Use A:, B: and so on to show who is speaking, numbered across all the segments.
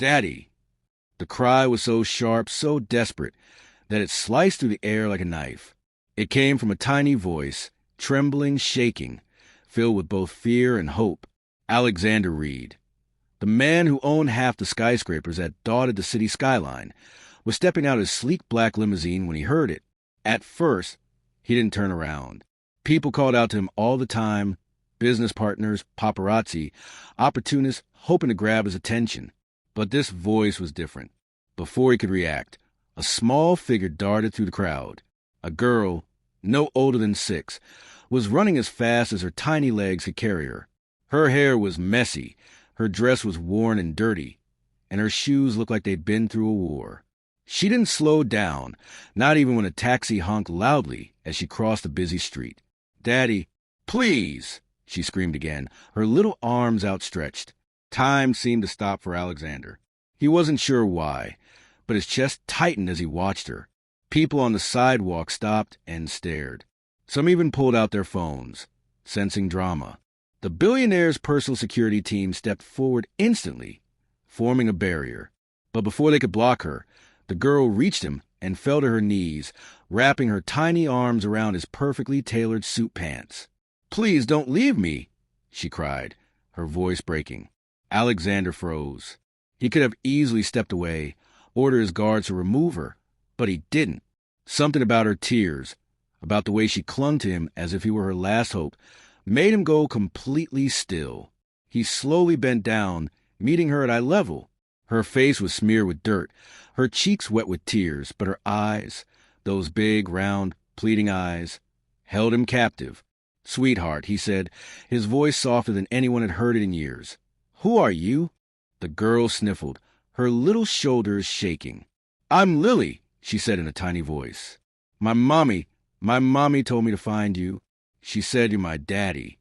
A: Daddy! The cry was so sharp, so desperate, that it sliced through the air like a knife. It came from a tiny voice, trembling, shaking, filled with both fear and hope. Alexander Reed, the man who owned half the skyscrapers that dotted the city skyline, was stepping out of his sleek black limousine when he heard it. At first, he didn't turn around. People called out to him all the time, business partners, paparazzi, opportunists hoping to grab his attention. But this voice was different. Before he could react, a small figure darted through the crowd. A girl, no older than 6, was running as fast as her tiny legs could carry her. Her hair was messy, her dress was worn and dirty, and her shoes looked like they'd been through a war. She didn't slow down, not even when a taxi honked loudly as she crossed a busy street. "Daddy, please!" she screamed again, her little arms outstretched. Time seemed to stop for Alexander. He wasn't sure why, but his chest tightened as he watched her. People on the sidewalk stopped and stared. Some even pulled out their phones, sensing drama. The billionaire's personal security team stepped forward instantly, forming a barrier. But before they could block her, the girl reached him and fell to her knees, wrapping her tiny arms around his perfectly tailored suit pants. "Please don't leave me," she cried, her voice breaking. Alexander froze. He could have easily stepped away, ordered his guards to remove her, but he didn't. Something about her tears, about the way she clung to him as if he were her last hope, made him go completely still. He slowly bent down, meeting her at eye level. Her face was smeared with dirt, her cheeks wet with tears, but her eyes, those big, round, pleading eyes, held him captive. "Sweetheart," he said, his voice softer than anyone had heard it in years. "Who are you?" The girl sniffled, her little shoulders shaking. "I'm Lily," she said in a tiny voice. My mommy told me to find you. She said you're my daddy."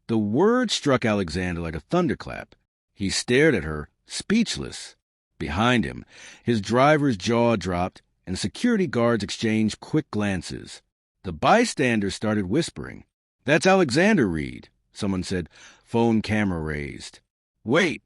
A: The word struck Alexander like a thunderclap. He stared at her, speechless. Behind him, his driver's jaw dropped, and security guards exchanged quick glances. The bystanders started whispering. "That's Alexander Reed," someone said, phone camera raised. "Wait!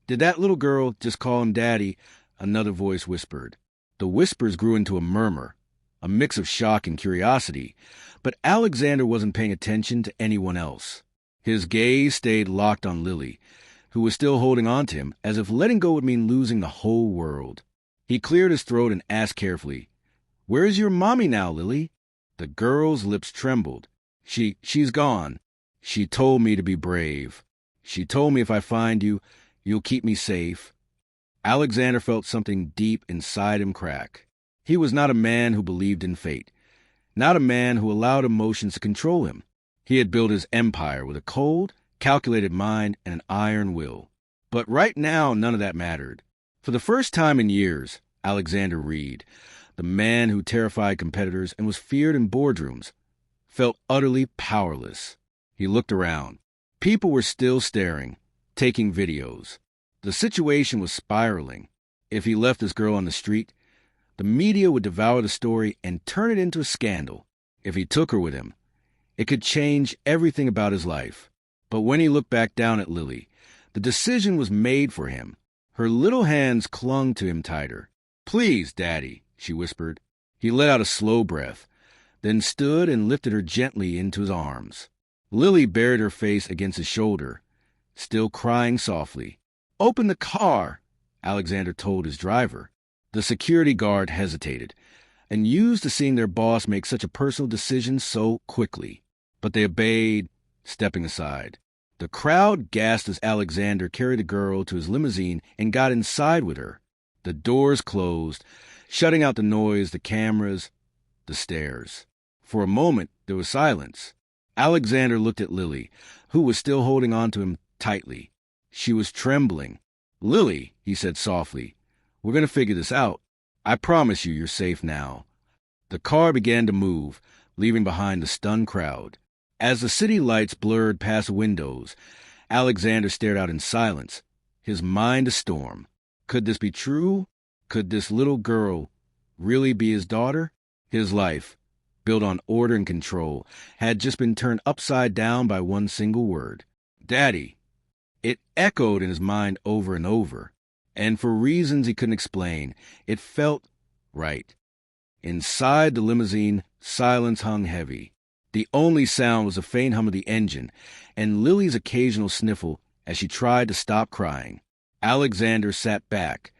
A: Did that little girl just call him daddy?" Another voice whispered. The whispers grew into a murmur, a mix of shock and curiosity, but Alexander wasn't paying attention to anyone else. His gaze stayed locked on Lily, who was still holding on to him, as if letting go would mean losing the whole world. He cleared his throat and asked carefully, "Where's your mommy now, Lily?" The girl's lips trembled. She's gone. She told me to be brave. She told me if I find you, you'll keep me safe." Alexander felt something deep inside him crack. He was not a man who believed in fate, not a man who allowed emotions to control him. He had built his empire with a cold, calculated mind and an iron will. But right now, none of that mattered. For the first time in years, Alexander Reed, the man who terrified competitors and was feared in boardrooms, felt utterly powerless. He looked around. People were still staring, taking videos. The situation was spiraling. If he left this girl on the street, the media would devour the story and turn it into a scandal. If he took her with him, it could change everything about his life. But when he looked back down at Lily, the decision was made for him. Her little hands clung to him tighter. "Please, Daddy," she whispered. He let out a slow breath, then stood and lifted her gently into his arms. Lily buried her face against his shoulder, still crying softly. "Open the car," Alexander told his driver. The security guard hesitated, and used to seeing their boss make such a personal decision so quickly. But they obeyed, stepping aside. The crowd gasped as Alexander carried the girl to his limousine and got inside with her. The doors closed, shutting out the noise, the cameras, the stares. For a moment, there was silence. Alexander looked at Lily, who was still holding on to him tightly. She was trembling. "Lily," he said softly, "we're going to figure this out. I promise you're safe now." The car began to move, leaving behind the stunned crowd. As the city lights blurred past windows, Alexander stared out in silence, his mind a storm. Could this be true? Could this little girl really be his daughter? His life, built on order and control, had just been turned upside down by one single word. "Daddy." It echoed in his mind over and over. And for reasons he couldn't explain, it felt right. Inside the limousine, silence hung heavy. The only sound was a faint hum of the engine, and Lily's occasional sniffle as she tried to stop crying. Alexander sat back,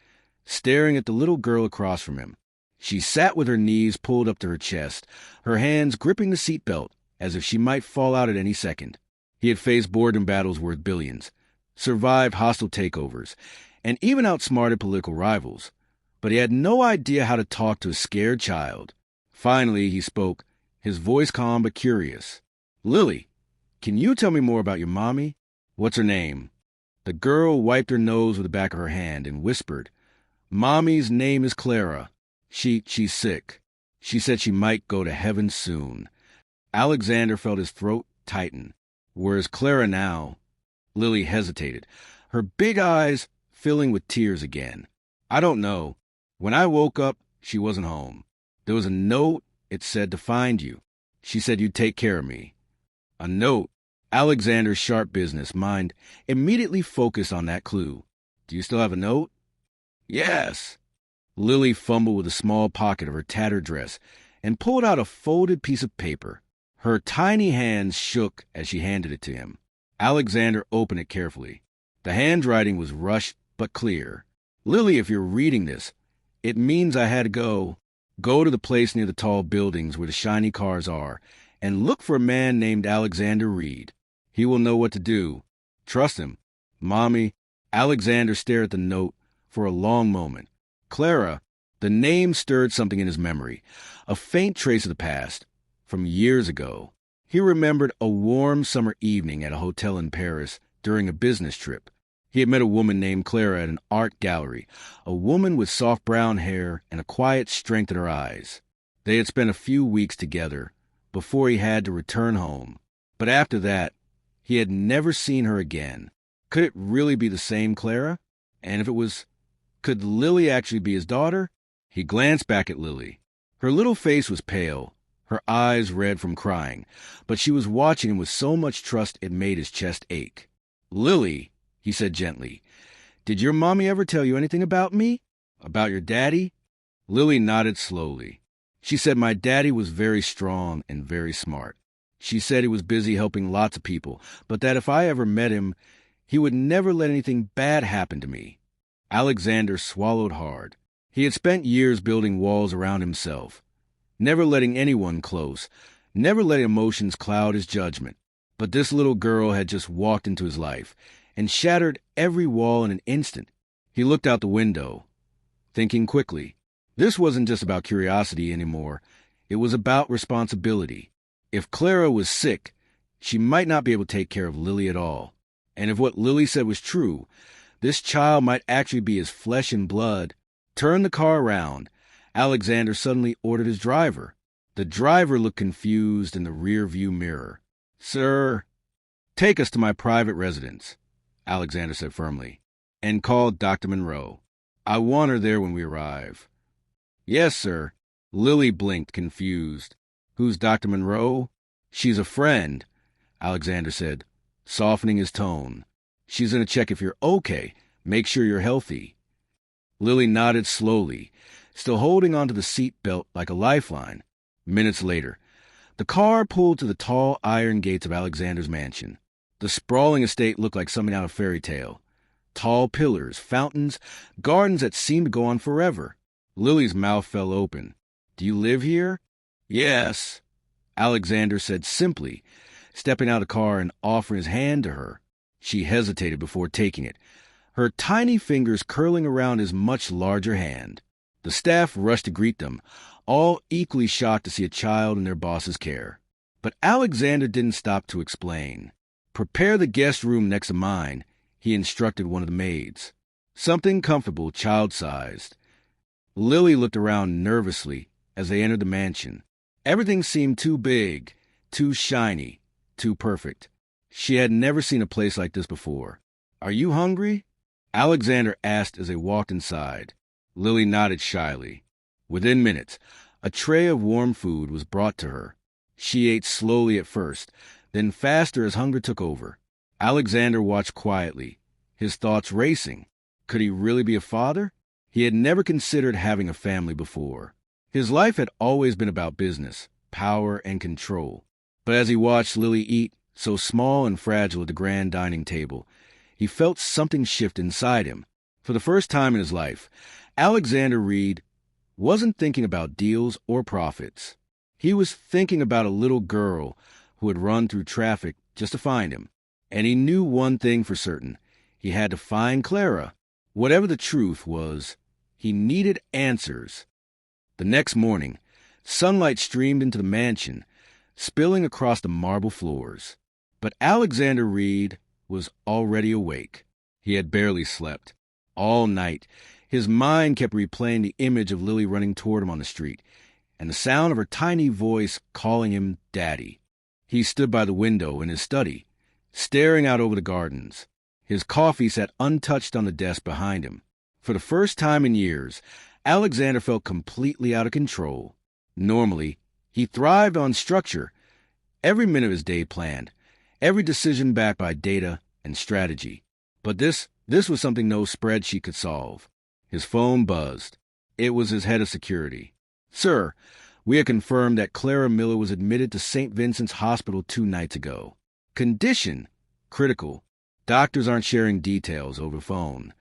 A: staring at the little girl across from him. She sat with her knees pulled up to her chest, her hands gripping the seatbelt as if she might fall out at any second. He had faced boredom battles worth billions, survived hostile takeovers, and even outsmarted political rivals, but he had no idea how to talk to a scared child. Finally, he spoke, his voice calm but curious. "Lily, can you tell me more about your mommy? What's her name?" The girl wiped her nose with the back of her hand and whispered, "Mommy's name is Clara. She's sick. She said she might go to heaven soon." Alexander felt his throat tighten. "Where's Clara now?" Lily hesitated, her big eyes filling with tears again. "I don't know. When I woke up, she wasn't home. There was a note, it said to find you. She said you'd take care of me." A note. Alexander's sharp business mind immediately focused on that clue. "Do you still have a note?" "Yes." Lily fumbled with a small pocket of her tattered dress and pulled out a folded piece of paper. Her tiny hands shook as she handed it to him. Alexander opened it carefully. The handwriting was rushed but clear. "Lily, if you're reading this, it means I had to go. Go to the place near the tall buildings where the shiny cars are, and look for a man named Alexander Reed. He will know what to do. Trust him. Mommy." Alexander stared at the note for a long moment. Clara, the name stirred something in his memory, a faint trace of the past, from years ago. He remembered a warm summer evening at a hotel in Paris during a business trip. He had met a woman named Clara at an art gallery, a woman with soft brown hair and a quiet strength in her eyes. They had spent a few weeks together before he had to return home. But after that, he had never seen her again. Could it really be the same Clara? And if it was, could Lily actually be his daughter? He glanced back at Lily. Her little face was pale, her eyes red from crying, but she was watching him with so much trust it made his chest ache. "Lily," he said gently, "did your mommy ever tell you anything about me? About your daddy?" Lily nodded slowly. She said my daddy was very strong and very smart. She said he was busy helping lots of people, but that if I ever met him, he would never let anything bad happen to me. Alexander swallowed hard. He had spent years building walls around himself, never letting anyone close, never letting emotions cloud his judgment. But this little girl had just walked into his life and shattered every wall in an instant. He looked out the window, thinking quickly. This wasn't just about curiosity anymore. It was about responsibility. If Clara was sick, she might not be able to take care of Lily at all. And if what Lily said was true, this child might actually be his flesh and blood. Turn the car around. Alexander suddenly ordered his driver. The driver looked confused in the rear-view mirror. "Sir, take us to my private residence," Alexander said firmly, "and call Dr. Monroe. I want her there when we arrive." "Yes, sir." Lily blinked, confused. "Who's Dr. Monroe?" "She's a friend," Alexander said, softening his tone. "She's going to check if you're okay, make sure you're healthy." Lily nodded slowly, still holding onto the seat belt like a lifeline. Minutes later, the car pulled to the tall iron gates of Alexander's mansion. The sprawling estate looked like something out of fairy tale. Tall pillars, fountains, gardens that seemed to go on forever. Lily's mouth fell open. "Do you live here?" "Yes," Alexander said simply, stepping out of the car and offering his hand to her. She hesitated before taking it, her tiny fingers curling around his much larger hand. The staff rushed to greet them, all equally shocked to see a child in their boss's care. But Alexander didn't stop to explain. "Prepare the guest room next to mine," he instructed one of the maids. "Something comfortable, child-sized." Lily looked around nervously as they entered the mansion. Everything seemed too big, too shiny, too perfect. She had never seen a place like this before. "Are you hungry?" Alexander asked as they walked inside. Lily nodded shyly. Within minutes, a tray of warm food was brought to her. She ate slowly at first, then faster as hunger took over. Alexander watched quietly, his thoughts racing. Could he really be a father? He had never considered having a family before. His life had always been about business, power, and control. But as he watched Lily eat, so small and fragile at the grand dining table, he felt something shift inside him. For the first time in his life, Alexander Reed wasn't thinking about deals or profits. He was thinking about a little girl who had run through traffic just to find him. And he knew one thing for certain. He had to find Clara. Whatever the truth was, he needed answers. The next morning, sunlight streamed into the mansion, spilling across the marble floors. But Alexander Reed was already awake. He had barely slept. All night, his mind kept replaying the image of Lily running toward him on the street, and the sound of her tiny voice calling him Daddy. He stood by the window in his study, staring out over the gardens. His coffee sat untouched on the desk behind him. For the first time in years, Alexander felt completely out of control. Normally, he thrived on structure, every minute of his day planned, every decision backed by data and strategy. But this was something no spreadsheet could solve. His phone buzzed. It was his head of security. "Sir, we have confirmed that Clara Miller was admitted to St. Vincent's Hospital 2 nights ago. Condition: critical. Doctors aren't sharing details over phone."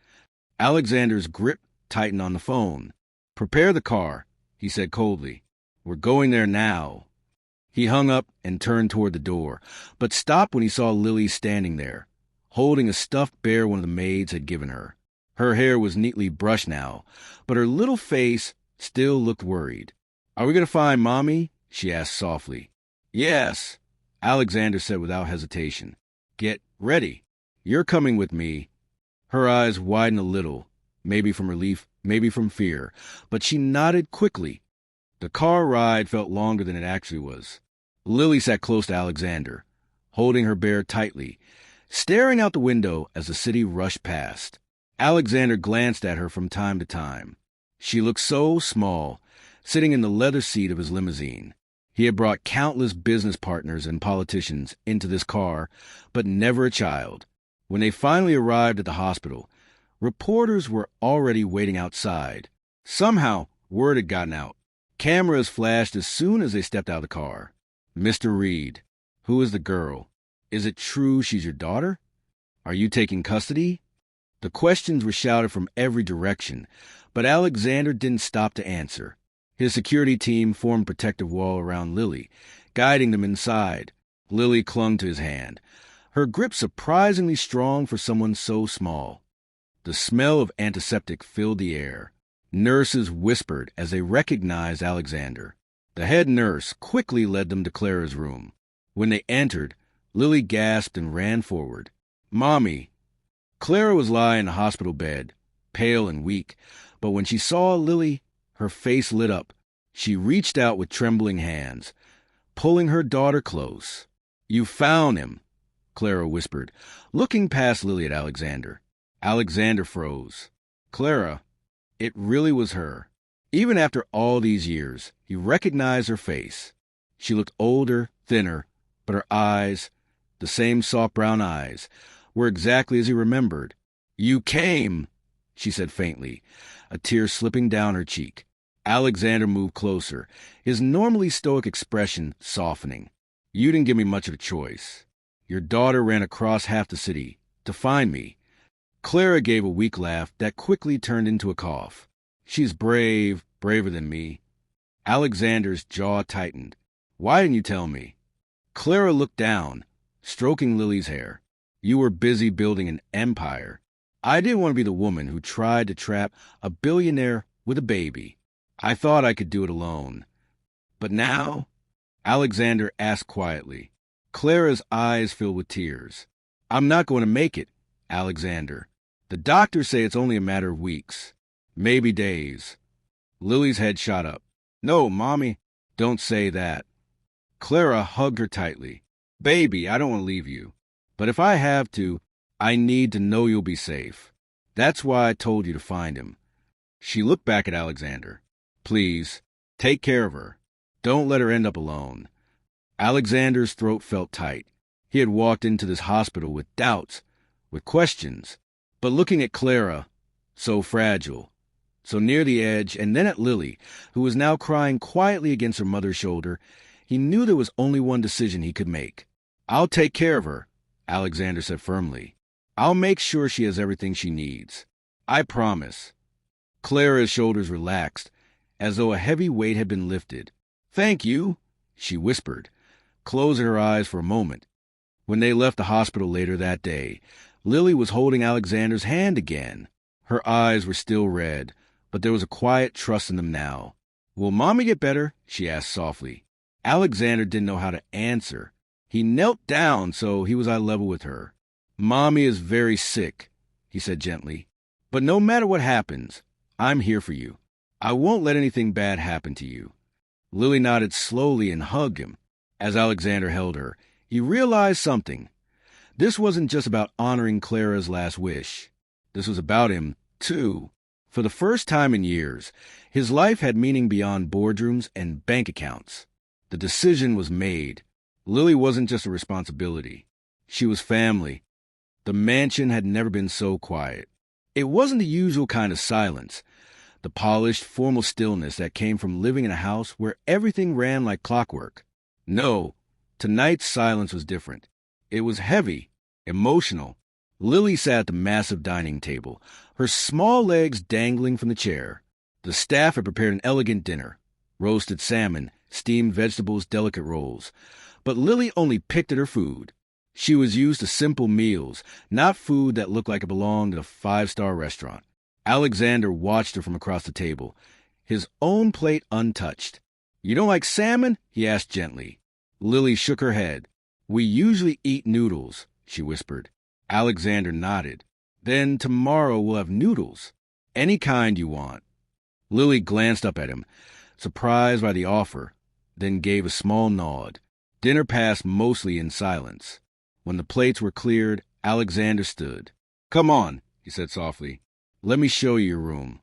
A: Alexander's grip tightened on the phone. "Prepare the car," he said coldly. "We're going there now." He hung up and turned toward the door, but stopped when he saw Lily standing there, holding a stuffed bear one of the maids had given her. Her hair was neatly brushed now, but her little face still looked worried. "Are we going to find Mommy?" she asked softly. "Yes," Alexander said without hesitation. "Get ready. You're coming with me." Her eyes widened a little, maybe from relief, maybe from fear, but she nodded quickly. The car ride felt longer than it actually was. Lily sat close to Alexander, holding her bear tightly, staring out the window as the city rushed past. Alexander glanced at her from time to time. She looked so small, sitting in the leather seat of his limousine. He had brought countless business partners and politicians into this car, but never a child. When they finally arrived at the hospital, reporters were already waiting outside. Somehow, word had gotten out. Cameras flashed as soon as they stepped out of the car. "Mr. Reed, who is the girl? Is it true she's your daughter? Are you taking custody?" The questions were shouted from every direction, but Alexander didn't stop to answer. His security team formed a protective wall around Lily, guiding them inside. Lily clung to his hand, her grip surprisingly strong for someone so small. The smell of antiseptic filled the air. Nurses whispered as they recognized Alexander. The head nurse quickly led them to Clara's room. When they entered, Lily gasped and ran forward. "Mommy!" Clara was lying in a hospital bed, pale and weak, but when she saw Lily, her face lit up. She reached out with trembling hands, pulling her daughter close. "You found him," Clara whispered, looking past Lily at Alexander. Alexander froze. Clara, it really was her. Even after all these years, he recognized her face. She looked older, thinner, but her eyes, the same soft brown eyes, were exactly as he remembered. "You came," she said faintly, a tear slipping down her cheek. Alexander moved closer, his normally stoic expression softening. "You didn't give me much of a choice. Your daughter ran across half the city to find me." Clara gave a weak laugh that quickly turned into a cough. "She's brave, braver than me." Alexander's jaw tightened. "Why didn't you tell me?" Clara looked down, stroking Lily's hair. "You were busy building an empire. I didn't want to be the woman who tried to trap a billionaire with a baby. I thought I could do it alone. But now?" Alexander asked quietly. Clara's eyes filled with tears. "I'm not going to make it, Alexander. The doctors say it's only a matter of weeks, maybe days." Lily's head shot up. "No, Mommy, don't say that." Clara hugged her tightly. "Baby, I don't want to leave you. But if I have to, I need to know you'll be safe. That's why I told you to find him." She looked back at Alexander. "Please, take care of her. Don't let her end up alone." Alexander's throat felt tight. He had walked into this hospital with doubts, with questions. But looking at Clara, so fragile, so near the edge, and then at Lily, who was now crying quietly against her mother's shoulder. He knew there was only one decision he could make. "I'll take care of her," Alexander said firmly. "I'll make sure she has everything she needs. I promise." Clara's shoulders relaxed, as though a heavy weight had been lifted. "Thank you," she whispered, closing her eyes for a moment. When they left the hospital later that day, Lily was holding Alexander's hand again. Her eyes were still red, but there was a quiet trust in them now. "Will Mommy get better?" she asked softly. Alexander didn't know how to answer. He knelt down so he was eye level with her. "Mommy is very sick," he said gently. "But no matter what happens, I'm here for you. I won't let anything bad happen to you." Lily nodded slowly and hugged him. As Alexander held her, he realized something. This wasn't just about honoring Clara's last wish. This was about him, too. For the first time in years, his life had meaning beyond boardrooms and bank accounts. The decision was made. Lily wasn't just a responsibility. She was family. The mansion had never been so quiet. It wasn't the usual kind of silence, the polished, formal stillness that came from living in a house where everything ran like clockwork. No, tonight's silence was different. It was heavy, emotional. Lily sat at the massive dining table, her small legs dangling from the chair. The staff had prepared an elegant dinner: roasted salmon, steamed vegetables, delicate rolls. But Lily only picked at her food. She was used to simple meals, not food that looked like it belonged in a five-star restaurant. Alexander watched her from across the table, his own plate untouched. "You don't like salmon?" he asked gently. Lily shook her head. "We usually eat noodles," she whispered. Alexander nodded. "Then tomorrow we'll have noodles. Any kind you want." Lily glanced up at him, surprised by the offer, then gave a small nod. Dinner passed mostly in silence. When the plates were cleared, Alexander stood. "Come on," he said softly. "Let me show you your room."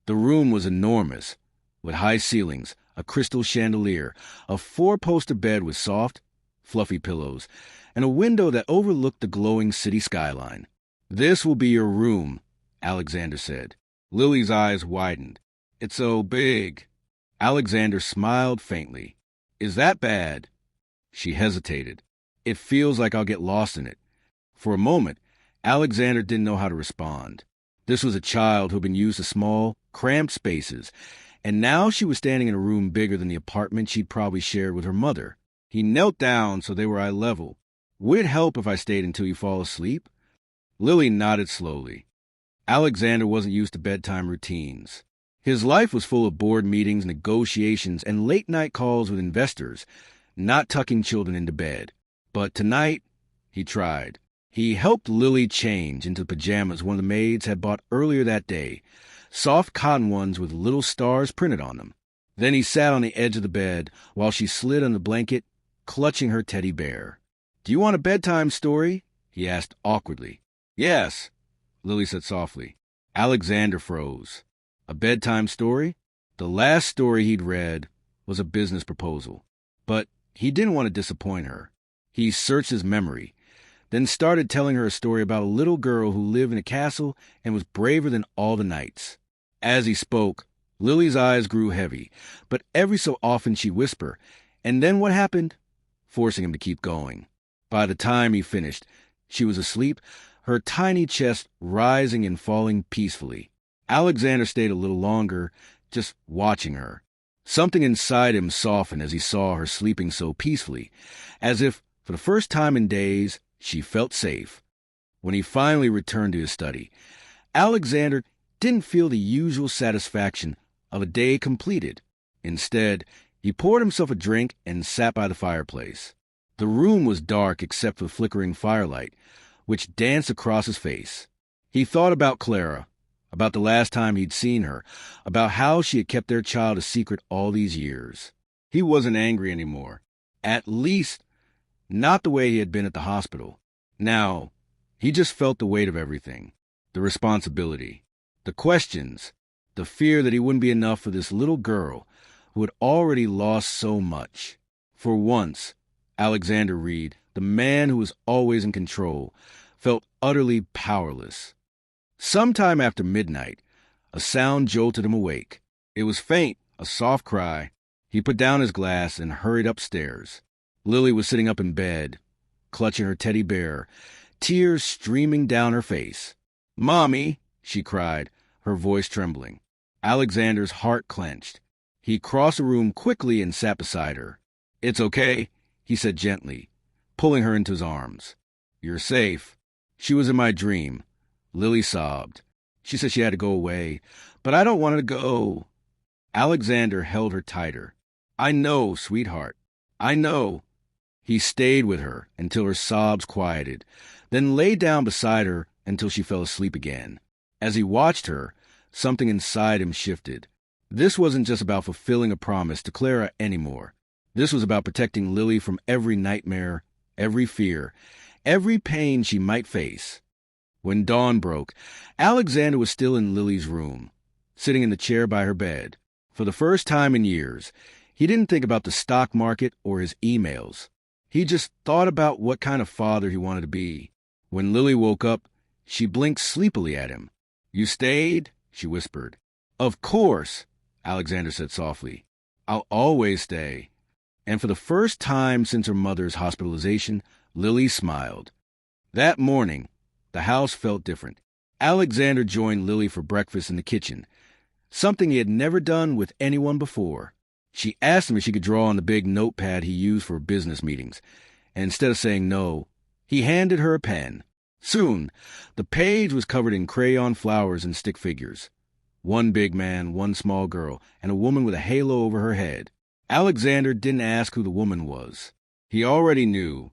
A: The room was enormous, with high ceilings, a crystal chandelier, a four-poster bed with soft, fluffy pillows, and a window that overlooked the glowing city skyline. "This will be your room," Alexander said. Lily's eyes widened. "It's so big." Alexander smiled faintly. "Is that bad?" She hesitated. "It feels like I'll get lost in it." For a moment, Alexander didn't know how to respond. This was a child who had been used to small, cramped spaces, and now she was standing in a room bigger than the apartment she'd probably shared with her mother. He knelt down so they were eye level. "Would it help if I stayed until you fall asleep?" Lily nodded slowly. Alexander wasn't used to bedtime routines. His life was full of board meetings, negotiations, and late-night calls with investors, not tucking children into bed. But tonight, he tried. He helped Lily change into pajamas one of the maids had bought earlier that day, soft cotton ones with little stars printed on them. Then he sat on the edge of the bed while she slid on the blanket, clutching her teddy bear. "Do you want a bedtime story?" he asked awkwardly. "Yes," Lily said softly. Alexander froze. A bedtime story? The last story he'd read was a business proposal. But he didn't want to disappoint her. He searched his memory, then started telling her a story about a little girl who lived in a castle and was braver than all the knights. As he spoke, Lily's eyes grew heavy, but every so often she'd whisper, "And then what happened?" forcing him to keep going. By the time he finished, she was asleep, her tiny chest rising and falling peacefully. Alexander stayed a little longer, just watching her. Something inside him softened as he saw her sleeping so peacefully, as if, for the first time in days, she felt safe. When he finally returned to his study, Alexander didn't feel the usual satisfaction of a day completed. Instead, he poured himself a drink and sat by the fireplace. The room was dark except for the flickering firelight, which danced across his face. He thought about Clara, about the last time he'd seen her, about how she had kept their child a secret all these years. He wasn't angry anymore. At least, not the way he had been at the hospital. Now, he just felt the weight of everything. The responsibility. The questions. The fear that he wouldn't be enough for this little girl who had already lost so much. For once, Alexander Reed, the man who was always in control, felt utterly powerless. Sometime after midnight, a sound jolted him awake. It was faint, a soft cry. He put down his glass and hurried upstairs. Lily was sitting up in bed, clutching her teddy bear, tears streaming down her face. "Mommy!" she cried, her voice trembling. Alexander's heart clenched. He crossed the room quickly and sat beside her. "It's okay," he said gently, pulling her into his arms. "You're safe." "She was in my dream." Lily sobbed. "She said she had to go away, but I don't want her to go." Alexander held her tighter. "I know, sweetheart. I know." He stayed with her until her sobs quieted, then lay down beside her until she fell asleep again. As he watched her, something inside him shifted. This wasn't just about fulfilling a promise to Clara anymore. This was about protecting Lily from every nightmare, every fear, every pain she might face. When dawn broke, Alexander was still in Lily's room, sitting in the chair by her bed. For the first time in years, he didn't think about the stock market or his emails. He just thought about what kind of father he wanted to be. When Lily woke up, she blinked sleepily at him. "You stayed?" she whispered. "Of course," Alexander said softly. "I'll always stay." And for the first time since her mother's hospitalization, Lily smiled. That morning, the house felt different. Alexander joined Lily for breakfast in the kitchen, something he had never done with anyone before. She asked him if she could draw on the big notepad he used for business meetings, and instead of saying no, he handed her a pen. Soon, the page was covered in crayon flowers and stick figures. One big man, one small girl, and a woman with a halo over her head. Alexander didn't ask who the woman was. He already knew.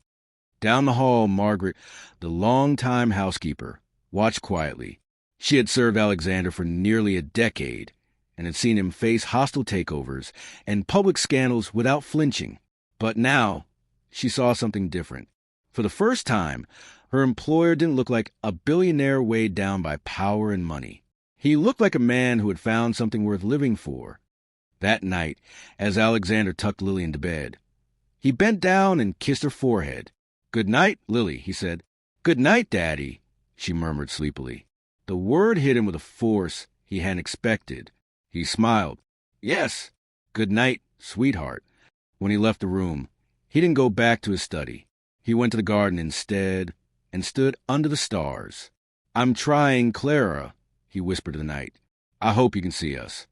A: Down the hall, Margaret, the long-time housekeeper, watched quietly. She had served Alexander for nearly a decade and had seen him face hostile takeovers and public scandals without flinching. But now, she saw something different. For the first time, her employer didn't look like a billionaire weighed down by power and money. He looked like a man who had found something worth living for. That night, as Alexander tucked Lily into bed, he bent down and kissed her forehead. "Good night, Lily," he said. "Good night, Daddy," she murmured sleepily. The word hit him with a force he hadn't expected. He smiled. "Yes, good night, sweetheart." When he left the room, he didn't go back to his study. He went to the garden instead and stood under the stars. "I'm trying, Clara," he whispered to the night. "I hope you can see us."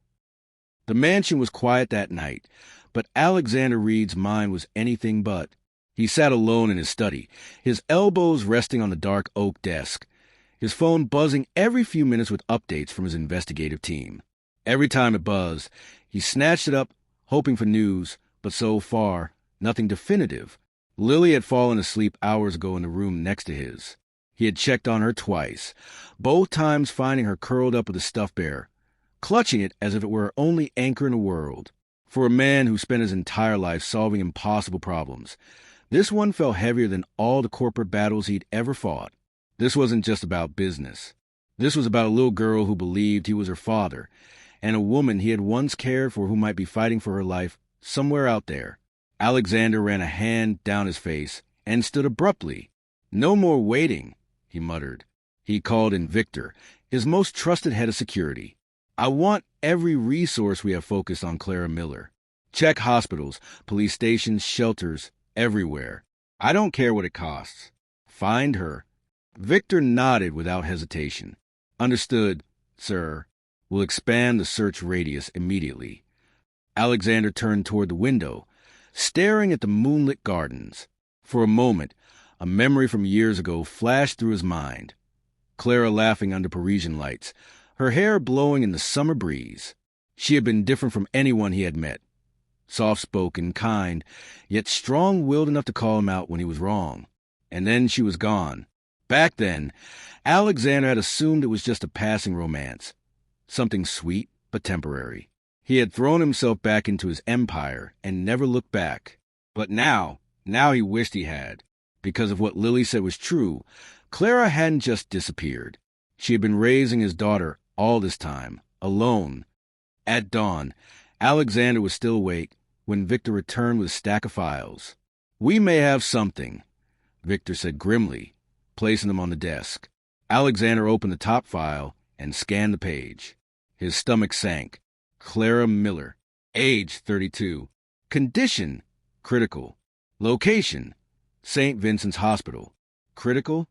A: The mansion was quiet that night, but Alexander Reed's mind was anything but. He sat alone in his study, his elbows resting on the dark oak desk, his phone buzzing every few minutes with updates from his investigative team. Every time it buzzed, he snatched it up, hoping for news, but so far, nothing definitive. Lily had fallen asleep hours ago in the room next to his. He had checked on her twice, both times finding her curled up with a stuffed bear, clutching it as if it were her only anchor in the world. For a man who spent his entire life solving impossible problems, this one felt heavier than all the corporate battles he'd ever fought. This wasn't just about business. This was about a little girl who believed he was her father, and a woman he had once cared for who might be fighting for her life somewhere out there. Alexander ran a hand down his face and stood abruptly. "No more waiting," he muttered. He called in Victor, his most trusted head of security. "I want every resource we have focused on Clara Miller. Check hospitals, police stations, shelters, everywhere. I don't care what it costs. Find her." Victor nodded without hesitation. "Understood, sir. We'll expand the search radius immediately." Alexander turned toward the window, staring at the moonlit gardens. For a moment, a memory from years ago flashed through his mind. Clara laughing under Parisian lights, her hair blowing in the summer breeze. She had been different from anyone he had met. Soft-spoken, kind, yet strong-willed enough to call him out when he was wrong. And then she was gone. Back then, Alexander had assumed it was just a passing romance, something sweet but temporary. He had thrown himself back into his empire and never looked back. But now he wished he had. Because of what Lily said was true, Clara hadn't just disappeared. She had been raising his daughter all this time, alone. At dawn, Alexander was still awake when Victor returned with a stack of files. "We may have something," Victor said grimly, placing them on the desk. Alexander opened the top file and scanned the page. His stomach sank. Clara Miller. Age 32. Condition critical. Location St. Vincent's Hospital. Critical?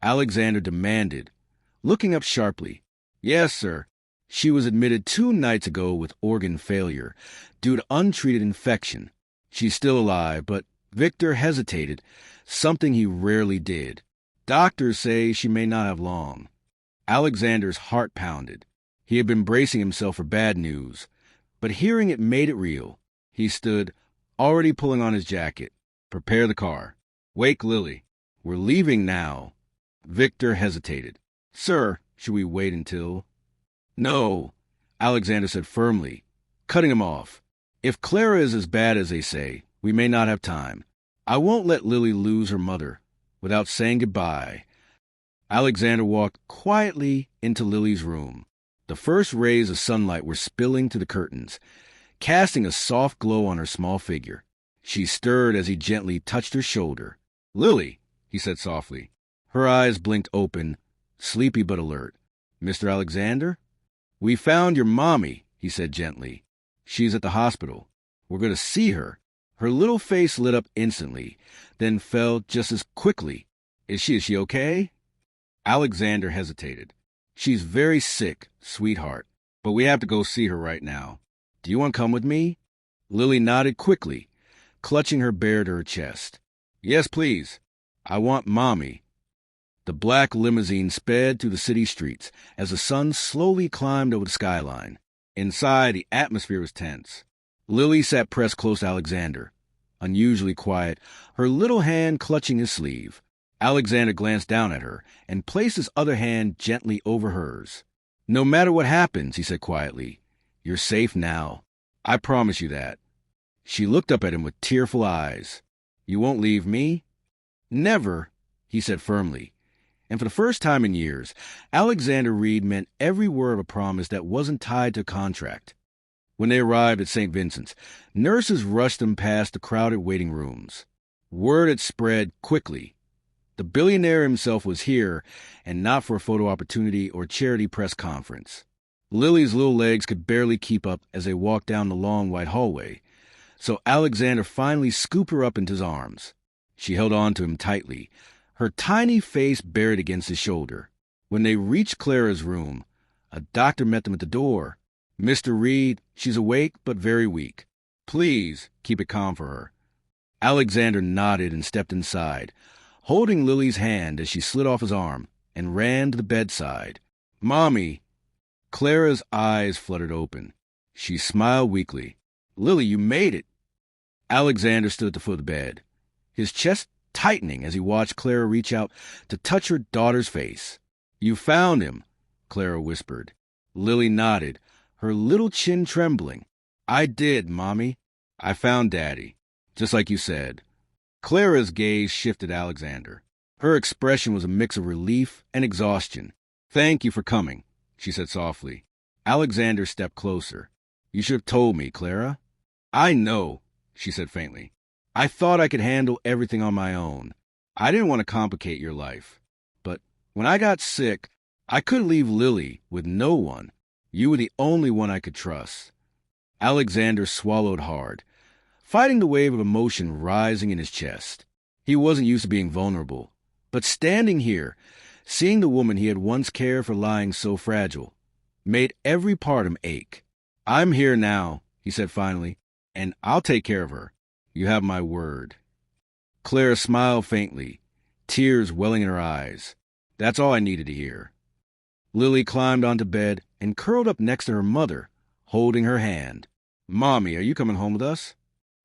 A: Alexander demanded, looking up sharply. Yes, sir. She was admitted 2 nights ago with organ failure due to untreated infection. She's still alive, but Victor hesitated, something he rarely did. Doctors say she may not have long. Alexander's heart pounded. He had been bracing himself for bad news, but hearing it made it real. He stood, already pulling on his jacket. Prepare the car. Wake Lily. We're leaving now. Victor hesitated. Sir, should we wait until... No, Alexander said firmly, cutting him off. If Clara is as bad as they say, we may not have time. I won't let Lily lose her mother without saying goodbye. Alexander walked quietly into Lily's room. The first rays of sunlight were spilling through the curtains, casting a soft glow on her small figure. She stirred as he gently touched her shoulder. Lily, he said softly. Her eyes blinked open, sleepy but alert. Mr. Alexander? We found your mommy, he said gently. She's at the hospital. We're going to see her. Her little face lit up instantly, then fell just as quickly. Is she okay? Alexander hesitated. She's very sick, sweetheart, but we have to go see her right now. Do you want to come with me? Lily nodded quickly, clutching her bear to her chest. Yes, please. I want Mommy. The black limousine sped through the city streets as the sun slowly climbed over the skyline. Inside, the atmosphere was tense. Lily sat pressed close to Alexander, unusually quiet, her little hand clutching his sleeve. Alexander glanced down at her and placed his other hand gently over hers. No matter what happens, he said quietly, you're safe now. I promise you that. She looked up at him with tearful eyes. You won't leave me? Never, he said firmly. And for the first time in years, Alexander Reed meant every word of a promise that wasn't tied to a contract. When they arrived at St. Vincent's, nurses rushed them past the crowded waiting rooms. Word had spread quickly. The billionaire himself was here, and not for a photo opportunity or charity press conference. Lily's little legs could barely keep up as they walked down the long white hallway, so Alexander finally scooped her up into his arms. She held on to him tightly, her tiny face buried against his shoulder. When they reached Clara's room, a doctor met them at the door. Mr. Reed, she's awake but very weak. Please keep it calm for her. Alexander nodded and stepped inside, holding Lily's hand as she slid off his arm and ran to the bedside. Mommy! Clara's eyes fluttered open. She smiled weakly. Lily, you made it! Alexander stood at the foot of the bed, his chest tightening as he watched Clara reach out to touch her daughter's face. You found him, Clara whispered. Lily nodded, her little chin trembling. I did, Mommy. I found Daddy, just like you said. Clara's gaze shifted to Alexander. Her expression was a mix of relief and exhaustion. Thank you for coming, she said softly. Alexander stepped closer. You should have told me, Clara. I know, she said faintly. I thought I could handle everything on my own. I didn't want to complicate your life. But when I got sick, I couldn't leave Lily with no one. You were the only one I could trust. Alexander swallowed hard, fighting the wave of emotion rising in his chest. He wasn't used to being vulnerable, but standing here, seeing the woman he had once cared for lying so fragile, made every part of him ache. I'm here now, he said finally, and I'll take care of her. You have my word. Clara smiled faintly, tears welling in her eyes. That's all I needed to hear. Lily climbed onto bed and curled up next to her mother, holding her hand. Mommy, are you coming home with us?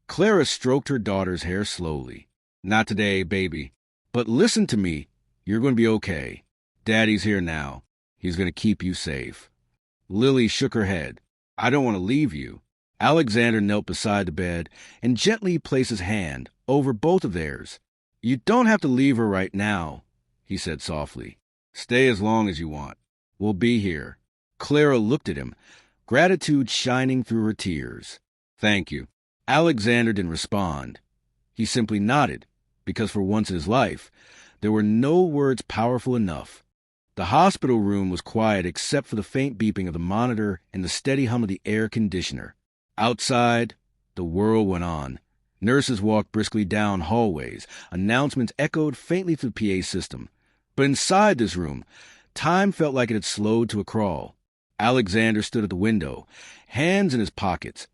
A: Clara stroked her daughter's hair slowly. Not today, baby. But listen to me. You're going to be okay. Daddy's here now. He's going to keep you safe. Lily shook her head. I don't want to leave you. Alexander knelt beside the bed and gently placed his hand over both of theirs. You don't have to leave her right now, he said softly. Stay as long as you want. We'll be here. Clara looked at him, gratitude shining through her tears. Thank you. Alexander didn't respond. He simply nodded, because for once in his life, there were no words powerful enough. The hospital room was quiet except for the faint beeping of the monitor and the steady hum of the air conditioner. Outside, the world went on. Nurses walked briskly down hallways. Announcements echoed faintly through the PA system. But inside this room, time felt like it had slowed to a crawl. Alexander stood at the window, hands in his pockets,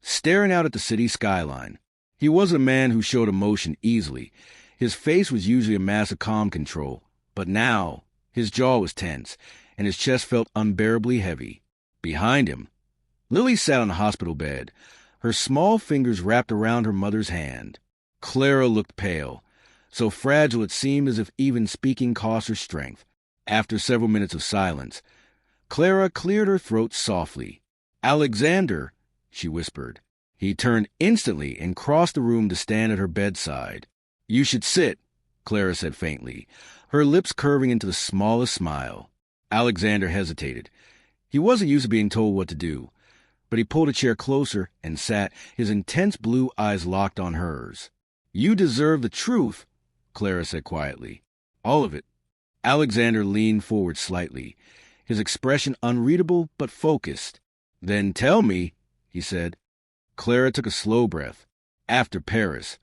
A: staring out at the city skyline. He wasn't a man who showed emotion easily. His face was usually a mass of calm control, but now his jaw was tense, and his chest felt unbearably heavy. Behind him, Lily sat on the hospital bed, her small fingers wrapped around her mother's hand. Clara looked pale, so fragile it seemed as if even speaking cost her strength. After several minutes of silence, Clara cleared her throat softly. "Alexander," she whispered. He turned instantly and crossed the room to stand at her bedside. "You should sit," Clara said faintly, her lips curving into the smallest smile. Alexander hesitated. He wasn't used to being told what to do, but he pulled a chair closer and sat, his intense blue eyes locked on hers. "You deserve the truth," Clara said quietly. "All of it." Alexander leaned forward slightly, his expression unreadable but focused. "Then tell me," he said. Clara took a slow breath. "After Paris,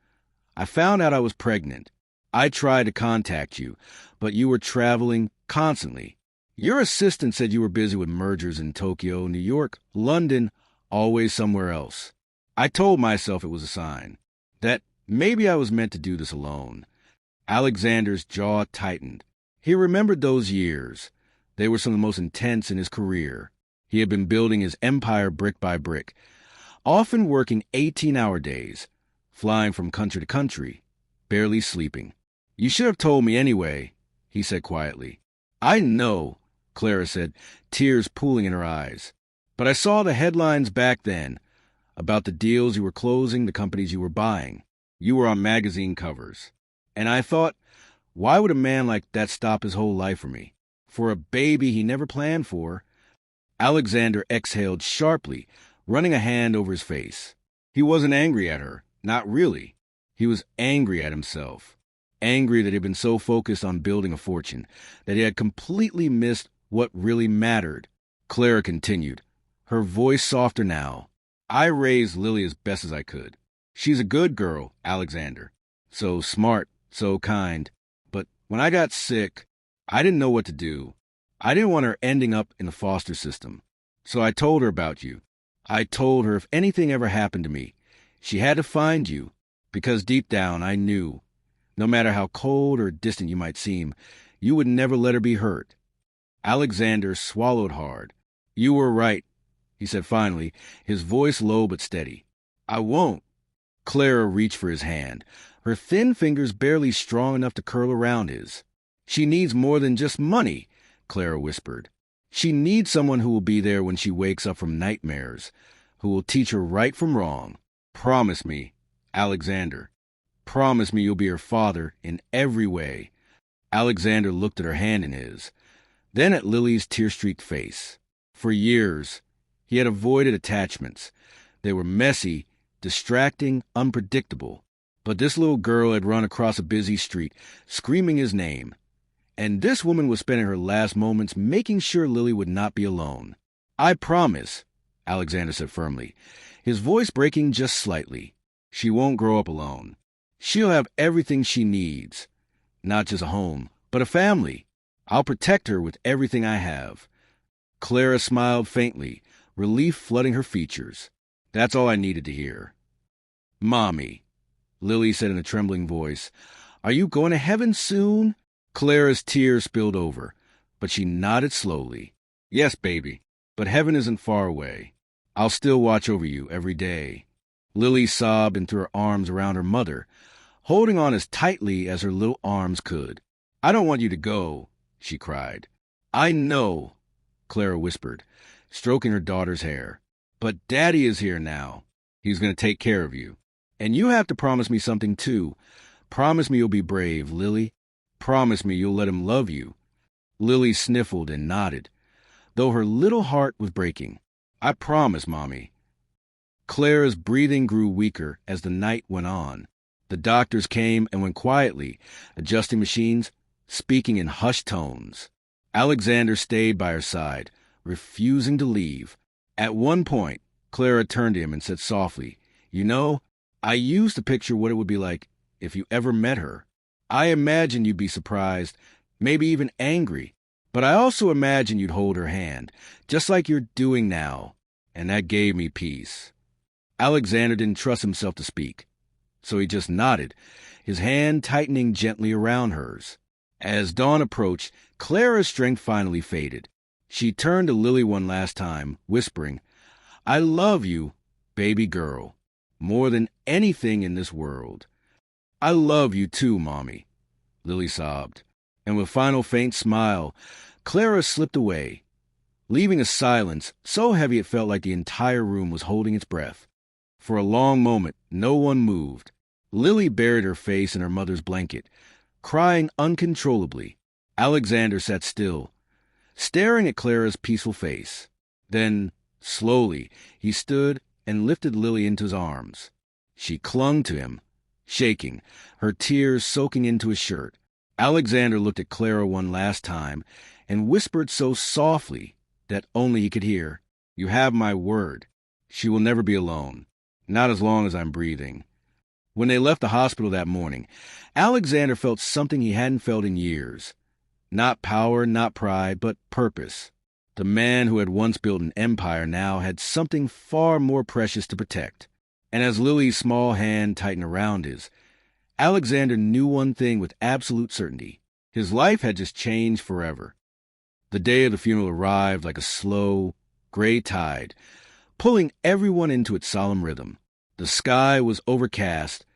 A: I found out I was pregnant. I tried to contact you, but you were traveling constantly. Your assistant said you were busy with mergers in Tokyo, New York, London, always somewhere else. I told myself it was a sign, that maybe I was meant to do this alone." Alexander's jaw tightened. He remembered those years. They were some of the most intense in his career. He had been building his empire brick by brick, often working 18-hour days, flying from country to country, barely sleeping. "You should have told me anyway," he said quietly. "I know," Clara said, tears pooling in her eyes. "But I saw the headlines back then about the deals you were closing, the companies you were buying. You were on magazine covers. And I thought, why would a man like that stop his whole life for me? For a baby he never planned for?" Alexander exhaled sharply, running a hand over his face. He wasn't angry at her, not really. He was angry at himself. Angry that he had been so focused on building a fortune, that he had completely missed what really mattered. Clara continued, her voice softer now. "I raised Lily as best as I could. She's a good girl, Alexander. So smart, so kind. But when I got sick, I didn't know what to do. I didn't want her ending up in the foster system. So I told her about you. I told her if anything ever happened to me, she had to find you, because deep down I knew, no matter how cold or distant you might seem, you would never let her be hurt." Alexander swallowed hard. "You were right," he said finally, his voice low but steady. "I won't." Clara reached for his hand, her thin fingers barely strong enough to curl around his. "She needs more than just money," Clara whispered. "She needs someone who will be there when she wakes up from nightmares, who will teach her right from wrong. Promise me, Alexander. Promise me you'll be her father in every way." Alexander looked at her hand in his, then at Lily's tear-streaked face. For years, he had avoided attachments. They were messy, distracting, unpredictable. But this little girl had run across a busy street, screaming his name. And this woman was spending her last moments making sure Lily would not be alone. "I promise," Alexander said firmly, his voice breaking just slightly. "She won't grow up alone. She'll have everything she needs. Not just a home, but a family. I'll protect her with everything I have." Clara smiled faintly, relief flooding her features. That's all I needed to hear. "Mommy," Lily said in a trembling voice, "are you going to heaven soon?" Clara's tears spilled over, but she nodded slowly. "Yes, baby, but heaven isn't far away. I'll still watch over you every day." Lily sobbed and threw her arms around her mother, holding on as tightly as her little arms could. "I don't want you to go," she cried. "I know," Clara whispered, stroking her daughter's hair. "But Daddy is here now. He's going to take care of you. And you have to promise me something, too. Promise me you'll be brave, Lily. Promise me you'll let him love you." Lily sniffled and nodded, though her little heart was breaking. "I promise, Mommy." Clara's breathing grew weaker as the night went on. The doctors came and went quietly, adjusting machines, speaking in hushed tones. Alexander stayed by her side, refusing to leave. At one point, Clara turned to him and said softly, "You know, I used to picture what it would be like if you ever met her. I imagined you'd be surprised, maybe even angry, but I also imagined you'd hold her hand, just like you're doing now, and that gave me peace." Alexander didn't trust himself to speak, so he just nodded, his hand tightening gently around hers. As dawn approached, Clara's strength finally faded. She turned to Lily one last time, whispering, "I love you, baby girl, more than anything in this world." "I love you too, Mommy," Lily sobbed. And with a final faint smile, Clara slipped away, leaving a silence so heavy it felt like the entire room was holding its breath. For a long moment, no one moved. Lily buried her face in her mother's blanket, crying uncontrollably. Alexander sat still, staring at Clara's peaceful face. Then, slowly, he stood and lifted Lily into his arms. She clung to him, shaking, her tears soaking into his shirt. Alexander looked at Clara one last time and whispered so softly that only he could hear, "You have my word. She will never be alone, not as long as I'm breathing." When they left the hospital that morning, Alexander felt something he hadn't felt in years. Not power, not pride, but purpose. The man who had once built an empire now had something far more precious to protect. And as Lily's small hand tightened around his, Alexander knew one thing with absolute certainty. His life had just changed forever. The day of the funeral arrived like a slow, gray tide, pulling everyone into its solemn rhythm. The sky was overcast,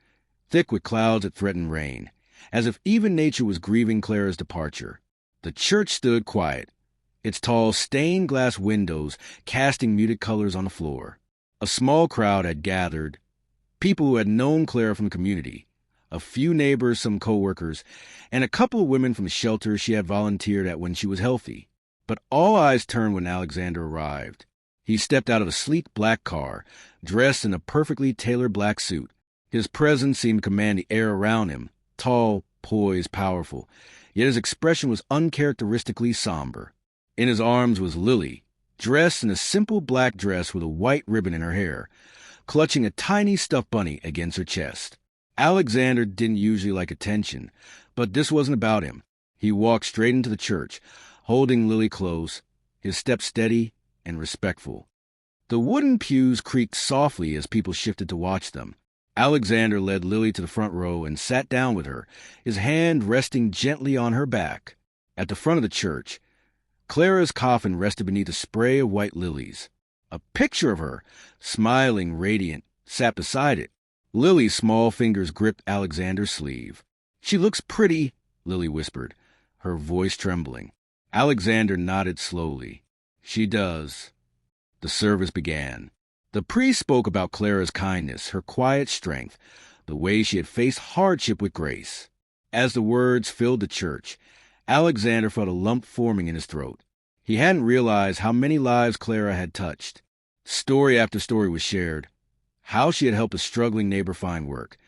A: thick with clouds that threatened rain, as if even nature was grieving Clara's departure. The church stood quiet, its tall stained glass windows casting muted colors on the floor. A small crowd had gathered, people who had known Clara from the community, a few neighbors, some co-workers, and a couple of women from the shelter she had volunteered at when she was healthy. But all eyes turned when Alexander arrived. He stepped out of a sleek black car, dressed in a perfectly tailored black suit. His presence seemed to command the air around him, tall, poised, powerful, yet his expression was uncharacteristically somber. In his arms was Lily, dressed in a simple black dress with a white ribbon in her hair, clutching a tiny stuffed bunny against her chest. Alexander didn't usually like attention, but this wasn't about him. He walked straight into the church, holding Lily close, his step steady and respectful. The wooden pews creaked softly as people shifted to watch them. Alexander led Lily to the front row and sat down with her, his hand resting gently on her back. At the front of the church, Clara's coffin rested beneath a spray of white lilies. A picture of her, smiling, radiant, sat beside it. Lily's small fingers gripped Alexander's sleeve. "She looks pretty," Lily whispered, her voice trembling. Alexander nodded slowly. "She does." The service began. The priest spoke about Clara's kindness, her quiet strength, the way she had faced hardship with grace. As the words filled the church, Alexander felt a lump forming in his throat. He hadn't realized how many lives Clara had touched. Story after story was shared. How she had helped a struggling neighbor find work.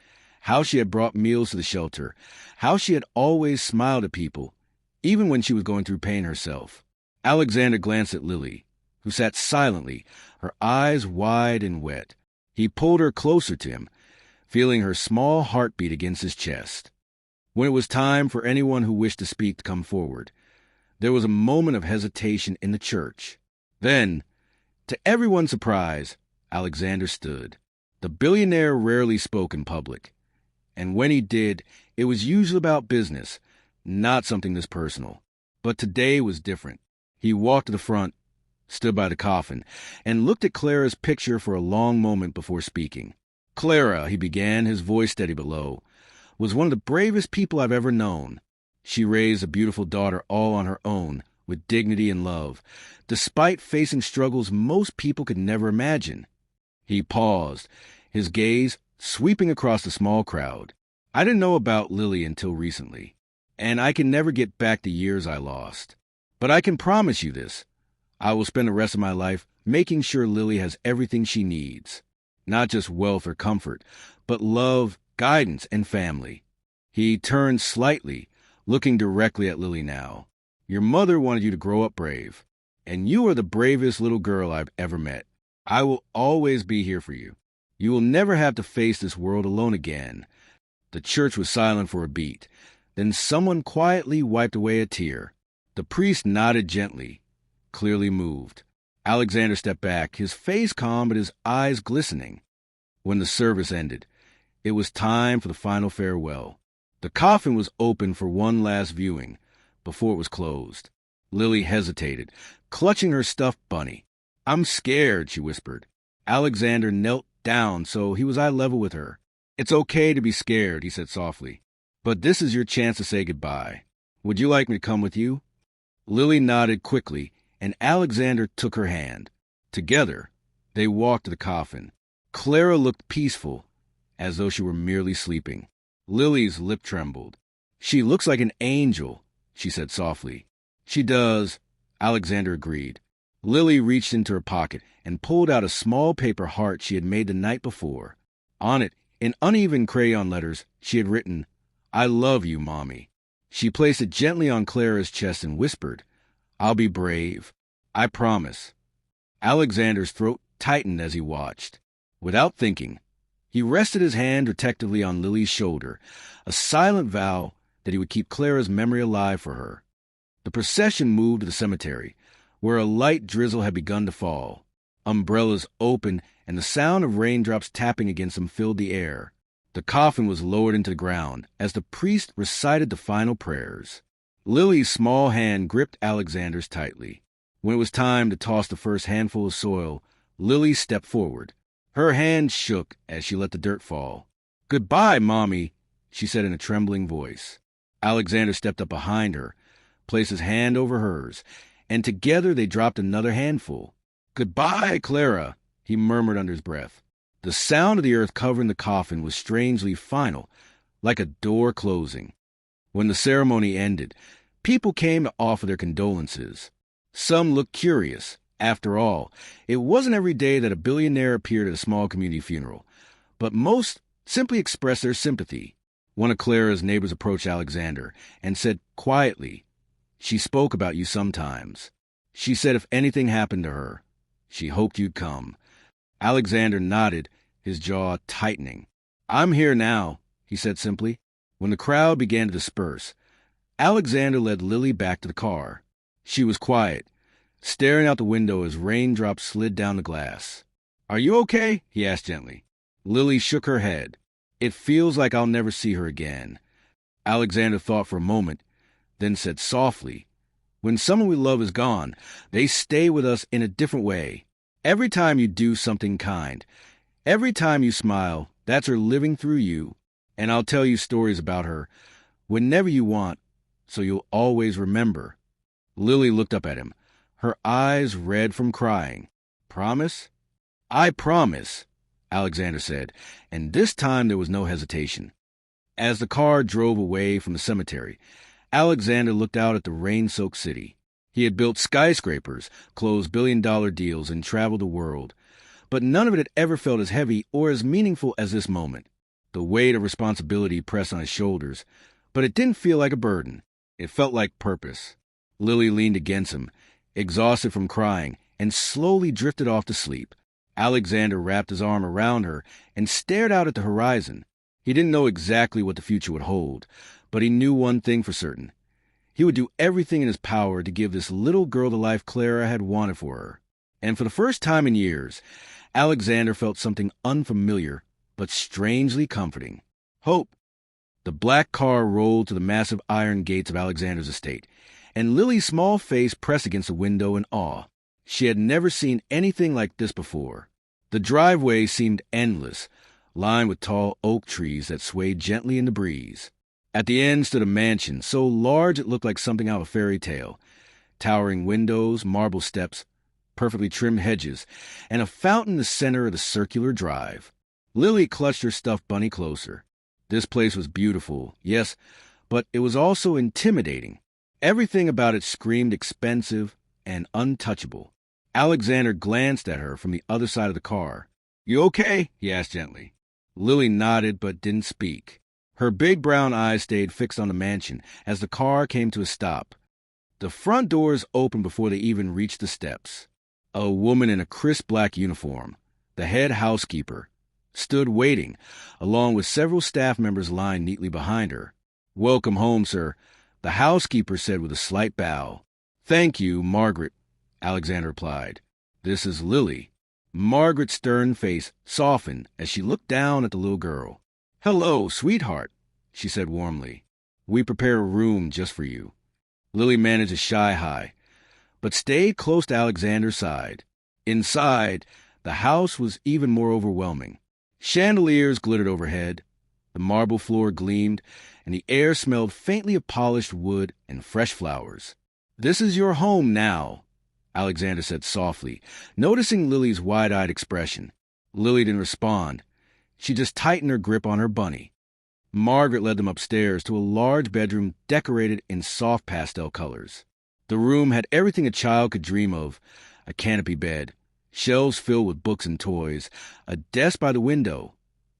A: How she had brought meals to the shelter. How she had always smiled at people, even when she was going through pain herself. Alexander glanced at Lily, who sat silently, her eyes wide and wet. He pulled her closer to him, feeling her small heartbeat against his chest. When it was time for anyone who wished to speak to come forward, there was a moment of hesitation in the church. Then, to everyone's surprise, Alexander stood. The billionaire rarely spoke in public, and when he did, it was usually about business, not something this personal. But today was different. He walked to the front, stood by the coffin, and looked at Clara's picture for a long moment before speaking. "Clara," he began, his voice steady but low, "was one of the bravest people I've ever known. She raised a beautiful daughter all on her own, with dignity and love, despite facing struggles most people could never imagine." He paused, his gaze sweeping across the small crowd. "I didn't know about Lily until recently, and I can never get back the years I lost. But I can promise you this. I will spend the rest of my life making sure Lily has everything she needs. Not just wealth or comfort, but love, guidance, and family." He turned slightly, looking directly at Lily now. Your mother wanted you to grow up brave, and you are the bravest little girl I've ever met. I will always be here for you. You will never have to face this world alone again." The church was silent for a beat. Then someone quietly wiped away a tear. The priest nodded gently, clearly moved. Alexander stepped back, his face calm but his eyes glistening. When the service ended, it was time for the final farewell. The coffin was open for one last viewing before it was closed. Lily hesitated, clutching her stuffed bunny. "I'm scared," she whispered. Alexander knelt down so he was eye level with her. "It's okay to be scared," he said softly. "But this is your chance to say goodbye. Would you like me to come with you?" Lily nodded quickly, and Alexander took her hand. Together, they walked to the coffin. Clara looked peaceful, as though she were merely sleeping. Lily's lip trembled. "She looks like an angel," she said softly. "She does," Alexander agreed. Lily reached into her pocket and pulled out a small paper heart she had made the night before. On it, in uneven crayon letters, she had written, "I love you, Mommy." She placed it gently on Clara's chest and whispered, "I'll be brave. I promise." Alexander's throat tightened as he watched. Without thinking, he rested his hand protectively on Lily's shoulder, a silent vow that he would keep Clara's memory alive for her. The procession moved to the cemetery, where a light drizzle had begun to fall. Umbrellas opened, and the sound of raindrops tapping against them filled the air. The coffin was lowered into the ground as the priest recited the final prayers. Lily's small hand gripped Alexander's tightly. When it was time to toss the first handful of soil, Lily stepped forward. Her hand shook as she let the dirt fall. "Goodbye, Mommy," she said in a trembling voice. Alexander stepped up behind her, placed his hand over hers, and together they dropped another handful. "Goodbye, Clara," he murmured under his breath. The sound of the earth covering the coffin was strangely final, like a door closing. When the ceremony ended, people came to offer their condolences. Some looked curious. After all, it wasn't every day that a billionaire appeared at a small community funeral. But most simply expressed their sympathy. One of Clara's neighbors approached Alexander and said quietly, "She spoke about you sometimes. She said if anything happened to her, she hoped you'd come." Alexander nodded, his jaw tightening. "I'm here now," he said simply. When the crowd began to disperse, Alexander led Lily back to the car. She was quiet, staring out the window as raindrops slid down the glass. "Are you okay?" he asked gently. Lily shook her head. "It feels like I'll never see her again." Alexander thought for a moment, then said softly, "When someone we love is gone, they stay with us in a different way. Every time you do something kind, every time you smile, that's her living through you. And I'll tell you stories about her whenever you want, so you'll always remember." Lily looked up at him, her eyes red from crying. "Promise?" "I promise," Alexander said, and this time there was no hesitation. As the car drove away from the cemetery, Alexander looked out at the rain-soaked city. He had built skyscrapers, closed billion-dollar deals, and traveled the world. But none of it had ever felt as heavy or as meaningful as this moment. The weight of responsibility pressed on his shoulders, but it didn't feel like a burden. It felt like purpose. Lily leaned against him, exhausted from crying, and slowly drifted off to sleep. Alexander wrapped his arm around her and stared out at the horizon. He didn't know exactly what the future would hold, but he knew one thing for certain. He would do everything in his power to give this little girl the life Clara had wanted for her. And for the first time in years, Alexander felt something unfamiliar but strangely comforting. Hope. The black car rolled to the massive iron gates of Alexander's estate, and Lily's small face pressed against the window in awe. She had never seen anything like this before. The driveway seemed endless, lined with tall oak trees that swayed gently in the breeze. At the end stood a mansion, so large it looked like something out of a fairy tale. Towering windows, marble steps, perfectly trimmed hedges, and a fountain in the center of the circular drive. Lily clutched her stuffed bunny closer. This place was beautiful, yes, but it was also intimidating. Everything about it screamed expensive and untouchable. Alexander glanced at her from the other side of the car. "You okay?" he asked gently. Lily nodded but didn't speak. Her big brown eyes stayed fixed on the mansion as the car came to a stop. The front doors opened before they even reached the steps. A woman in a crisp black uniform, the head housekeeper, stood waiting, along with several staff members lined neatly behind her. "Welcome home, sir," the housekeeper said with a slight bow. "Thank you, Margaret," Alexander replied. "This is Lily." Margaret's stern face softened as she looked down at the little girl. "Hello, sweetheart," she said warmly. "We prepared a room just for you." Lily managed a shy hi, but stayed close to Alexander's side. Inside, the house was even more overwhelming. Chandeliers glittered overhead, the marble floor gleamed, and the air smelled faintly of polished wood and fresh flowers. "This is your home now," Alexander said softly, noticing Lily's wide-eyed expression. Lily didn't respond. She just tightened her grip on her bunny. Margaret led them upstairs to a large bedroom decorated in soft pastel colors. The room had everything a child could dream of: a canopy bed, shelves filled with books and toys, a desk by the window,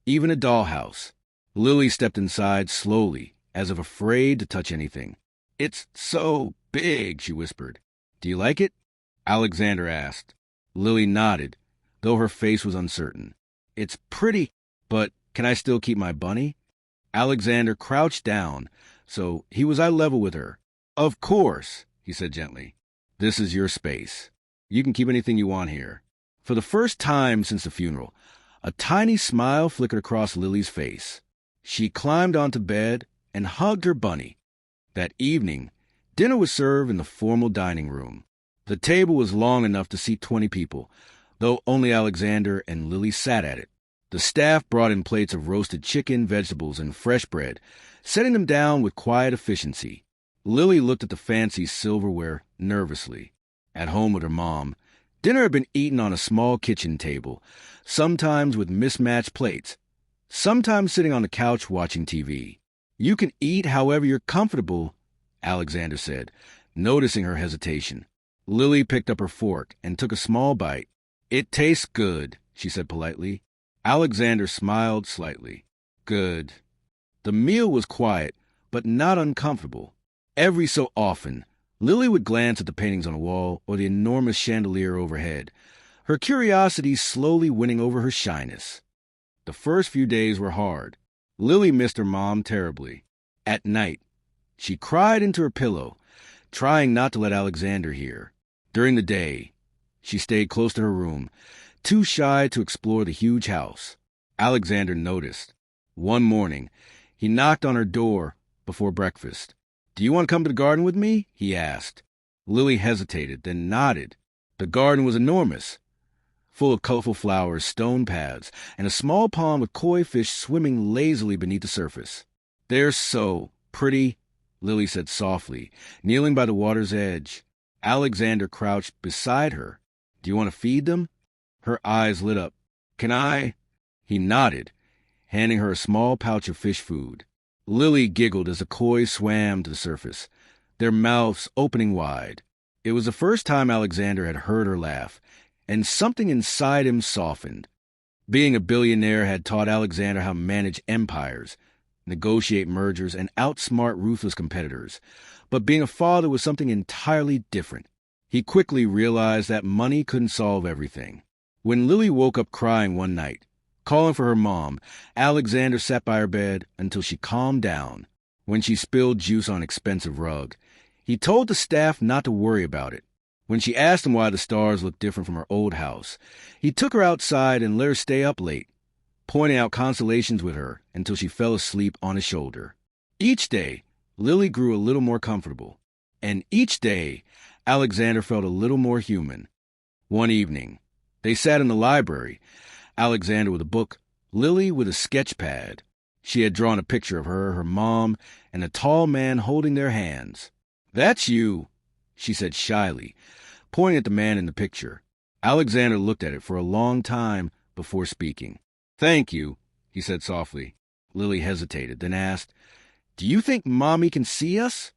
A: even a dollhouse. Lily stepped inside slowly, as if afraid to touch anything. "It's so big," she whispered. "Do you like it?" Alexander asked. Lily nodded, though her face was uncertain. "It's pretty, but can I still keep my bunny?" Alexander crouched down, so he was eye level with her. "Of course," he said gently. "This is your space. You can keep anything you want here." For the first time since the funeral, a tiny smile flickered across Lily's face. She climbed onto bed and hugged her bunny. That evening, dinner was served in the formal dining room. The table was long enough to seat 20 people, though only Alexander and Lily sat at it. The staff brought in plates of roasted chicken, vegetables, and fresh bread, setting them down with quiet efficiency. Lily looked at the fancy silverware nervously. At home with her mom, dinner had been eaten on a small kitchen table, sometimes with mismatched plates, sometimes sitting on the couch watching TV. "You can eat however you're comfortable," Alexander said, noticing her hesitation. Lily picked up her fork and took a small bite. "It tastes good," she said politely. Alexander smiled slightly. "Good." The meal was quiet, but not uncomfortable. Every so often, Lily would glance at the paintings on the wall or the enormous chandelier overhead, her curiosity slowly winning over her shyness. The first few days were hard. Lily missed her mom terribly. At night, she cried into her pillow, trying not to let Alexander hear. During the day, she stayed close to her room, too shy to explore the huge house. Alexander noticed. One morning, he knocked on her door before breakfast. "Do you want to come to the garden with me?" he asked. Lily hesitated, then nodded. The garden was enormous, full of colorful flowers, stone paths, and a small pond with koi fish swimming lazily beneath the surface. "They're so pretty," Lily said softly, kneeling by the water's edge. Alexander crouched beside her. "Do you want to feed them?" Her eyes lit up. "Can I?" He nodded, handing her a small pouch of fish food. Lily giggled as the koi swam to the surface, their mouths opening wide. It was the first time Alexander had heard her laugh, and something inside him softened. Being a billionaire had taught Alexander how to manage empires, negotiate mergers, and outsmart ruthless competitors. But being a father was something entirely different. He quickly realized that money couldn't solve everything. When Lily woke up crying one night, calling for her mom, Alexander sat by her bed until she calmed down. When she spilled juice on an expensive rug, he told the staff not to worry about it. When she asked him why the stars looked different from her old house, he took her outside and let her stay up late, pointing out constellations with her until she fell asleep on his shoulder. Each day, Lily grew a little more comfortable, and each day, Alexander felt a little more human. One evening, they sat in the library, Alexander with a book, Lily with a sketch pad. She had drawn a picture of her, her mom, and a tall man holding their hands. "That's you," she said shyly, pointing at the man in the picture. Alexander looked at it for a long time before speaking. "Thank you," he said softly. Lily hesitated, then asked, "Do you think Mommy can see us?"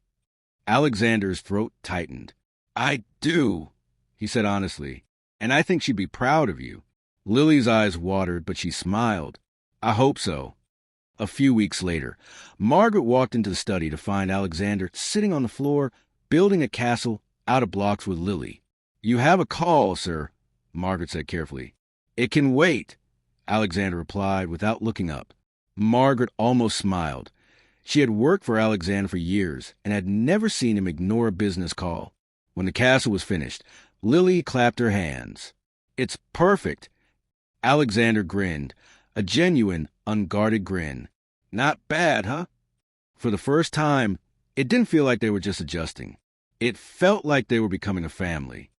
A: Alexander's throat tightened. "I do," he said honestly, "and I think she'd be proud of you." Lily's eyes watered, but she smiled. "I hope so." A few weeks later, Margaret walked into the study to find Alexander sitting on the floor, building a castle out of blocks with Lily. "You have a call, sir," Margaret said carefully. "It can wait," Alexander replied without looking up. Margaret almost smiled. She had worked for Alexander for years and had never seen him ignore a business call. When the castle was finished, Lily clapped her hands. "It's perfect." Alexander grinned, a genuine, unguarded grin. "Not bad, huh?" For the first time, it didn't feel like they were just adjusting. It felt like they were becoming a family.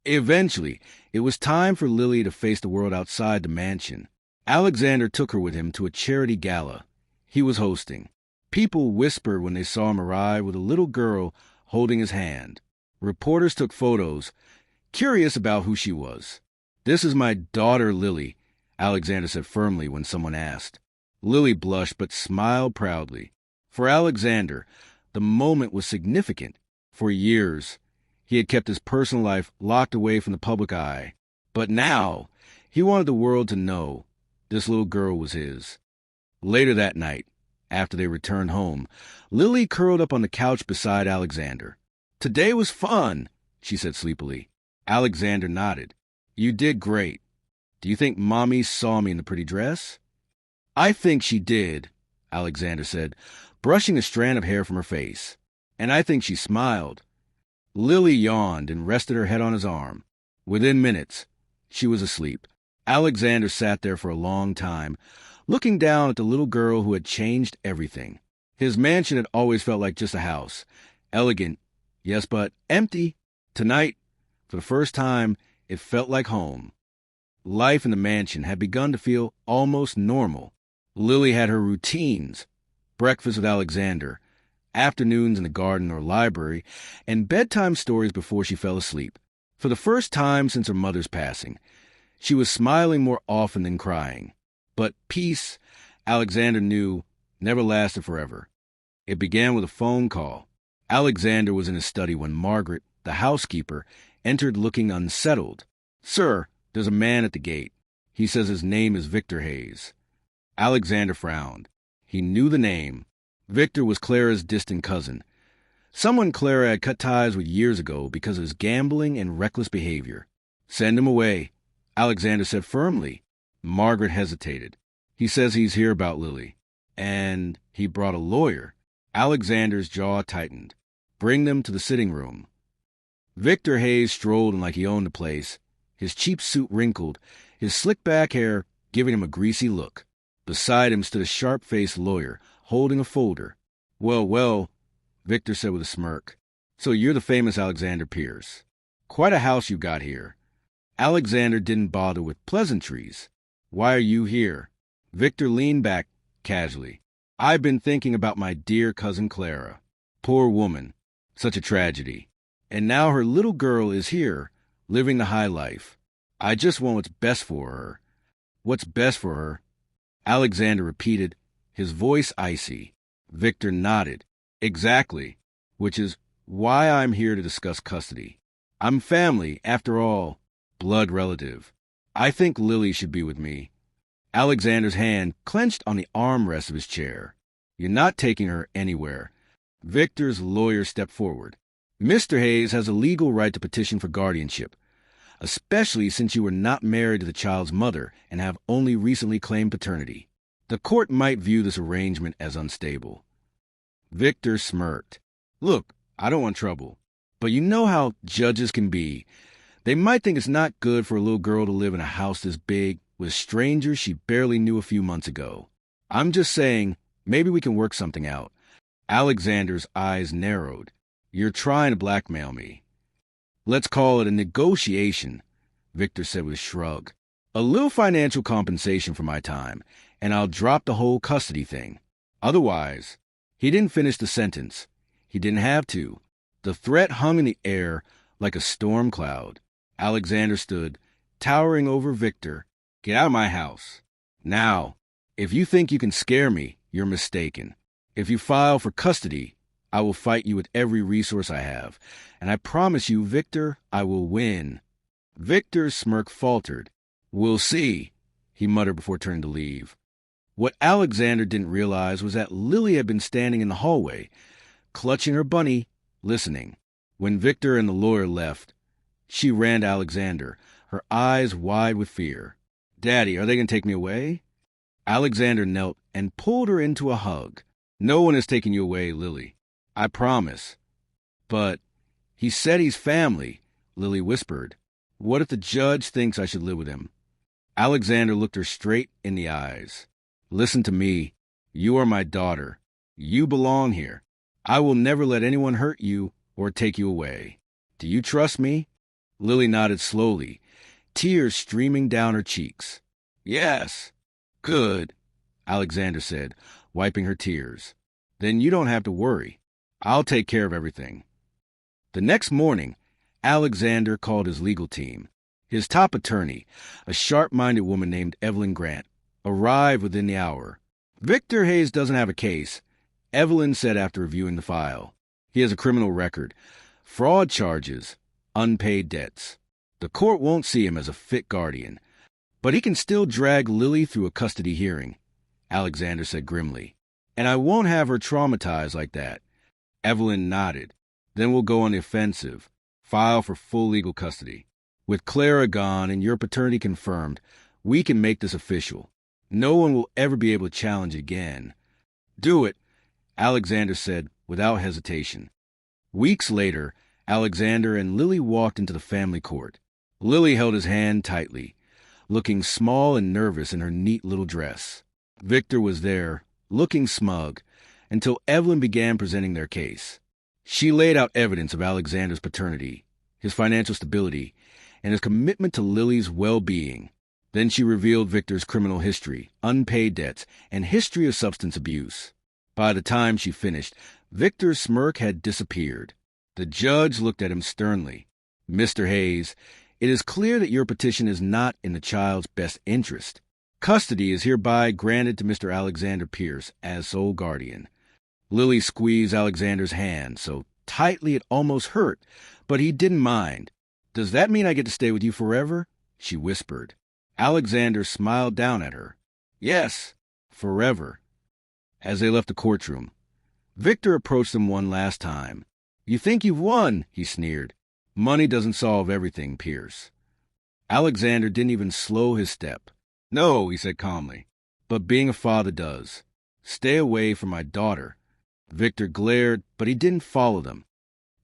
A: Eventually, it was time for Lily to face the world outside the mansion. Alexander took her with him to a charity gala he was hosting. People whispered when they saw him arrive with a little girl holding his hand. Reporters took photos, curious about who she was. "This is my daughter, Lily," Alexander said firmly when someone asked. Lily blushed but smiled proudly. For Alexander, the moment was significant. For years, he had kept his personal life locked away from the public eye. But now, he wanted the world to know this little girl was his. Later that night, after they returned home, Lily curled up on the couch beside Alexander. "Today was fun," she said sleepily. Alexander nodded. "You did great. Do you think Mommy saw me in the pretty dress?" "I think she did," Alexander said, brushing a strand of hair from her face. "And I think she smiled." Lily yawned and rested her head on his arm. Within minutes, she was asleep. Alexander sat there for a long time, looking down at the little girl who had changed everything. His mansion had always felt like just a house. Elegant, yes, but empty. Tonight, for the first time, it felt like home. Life in the mansion had begun to feel almost normal. Lily had her routines: breakfast with Alexander, afternoons in the garden or library, and bedtime stories before she fell asleep. For the first time since her mother's passing, she was smiling more often than crying. But peace, Alexander knew, never lasted forever. It began with a phone call. Alexander was in his study when Margaret, the housekeeper, entered looking unsettled. "Sir, there's a man at the gate. He says his name is Victor Hayes." Alexander frowned. He knew the name. Victor was Clara's distant cousin, someone Clara had cut ties with years ago because of his gambling and reckless behavior. "Send him away," Alexander said firmly. Margaret hesitated. "He says he's here about Lily. And he brought a lawyer." Alexander's jaw tightened. "Bring them to the sitting room." Victor Hayes strolled in like he owned the place, his cheap suit wrinkled, his slick back hair giving him a greasy look. Beside him stood a sharp-faced lawyer, holding a folder. Well, Victor said with a smirk. "So you're the famous Alexander Pierce. Quite a house you've got here." Alexander didn't bother with pleasantries. "Why are you here?" Victor leaned back casually. "I've been thinking about my dear cousin Clara. Poor woman. Such a tragedy. And now her little girl is here, living the high life. I just want what's best for her." "What's best for her?" Alexander repeated, his voice icy. Victor nodded. "Exactly. Which is why I'm here to discuss custody. I'm family, after all, blood relative. I think Lily should be with me." Alexander's hand clenched on the armrest of his chair. "You're not taking her anywhere." Victor's lawyer stepped forward. "Mr. Hayes has a legal right to petition for guardianship, especially since you were not married to the child's mother and have only recently claimed paternity. The court might view this arrangement as unstable." Victor smirked. "Look, I don't want trouble, but you know how judges can be. They might think it's not good for a little girl to live in a house this big with strangers she barely knew a few months ago. I'm just saying, maybe we can work something out." Alexander's eyes narrowed. "You're trying to blackmail me." "Let's call it a negotiation," Victor said with a shrug. "A little financial compensation for my time, and I'll drop the whole custody thing. Otherwise," he didn't finish the sentence. He didn't have to. The threat hung in the air like a storm cloud. Alexander stood, towering over Victor. "Get out of my house. Now, if you think you can scare me, you're mistaken. If you file for custody, I will fight you with every resource I have. And I promise you, Victor, I will win." Victor's smirk faltered. "We'll see," he muttered before turning to leave. What Alexander didn't realize was that Lily had been standing in the hallway, clutching her bunny, listening. When Victor and the lawyer left, she ran to Alexander, her eyes wide with fear. "Daddy, are they going to take me away?" Alexander knelt and pulled her into a hug. "No one is taking you away, Lily. I promise." "But he said he's family," Lily whispered. "What if the judge thinks I should live with him?" Alexander looked her straight in the eyes. "Listen to me. You are my daughter. You belong here. I will never let anyone hurt you or take you away. Do you trust me?" Lily nodded slowly, tears streaming down her cheeks. "Yes." "Good," Alexander said, wiping her tears. "Then you don't have to worry. I'll take care of everything." The next morning, Alexander called his legal team. His top attorney, a sharp-minded woman named Evelyn Grant, arrived within the hour. "Victor Hayes doesn't have a case," Evelyn said after reviewing the file. "He has a criminal record, fraud charges, unpaid debts. The court won't see him as a fit guardian, but he can still drag Lily through a custody hearing," Alexander said grimly. "And I won't have her traumatized like that." Evelyn nodded. "Then we'll go on the offensive, file for full legal custody. With Clara gone and your paternity confirmed, we can make this official. No one will ever be able to challenge again." "Do it," Alexander said without hesitation. Weeks later, Alexander and Lily walked into the family court. Lily held his hand tightly, looking small and nervous in her neat little dress. Victor was there, looking smug, until Evelyn began presenting their case. She laid out evidence of Alexander's paternity, his financial stability, and his commitment to Lily's well-being. Then she revealed Victor's criminal history, unpaid debts, and history of substance abuse. By the time she finished, Victor's smirk had disappeared. The judge looked at him sternly. "Mr. Hayes, it is clear that your petition is not in the child's best interest. Custody is hereby granted to Mr. Alexander Pierce as sole guardian." Lily squeezed Alexander's hand so tightly it almost hurt, but he didn't mind. "Does that mean I get to stay with you forever?" she whispered. Alexander smiled down at her. "Yes, forever." As they left the courtroom, Victor approached them one last time. "You think you've won," he sneered. "Money doesn't solve everything, Pierce." Alexander didn't even slow his step. "No," he said calmly, "but being a father does. Stay away from my daughter." Victor glared, but he didn't follow them.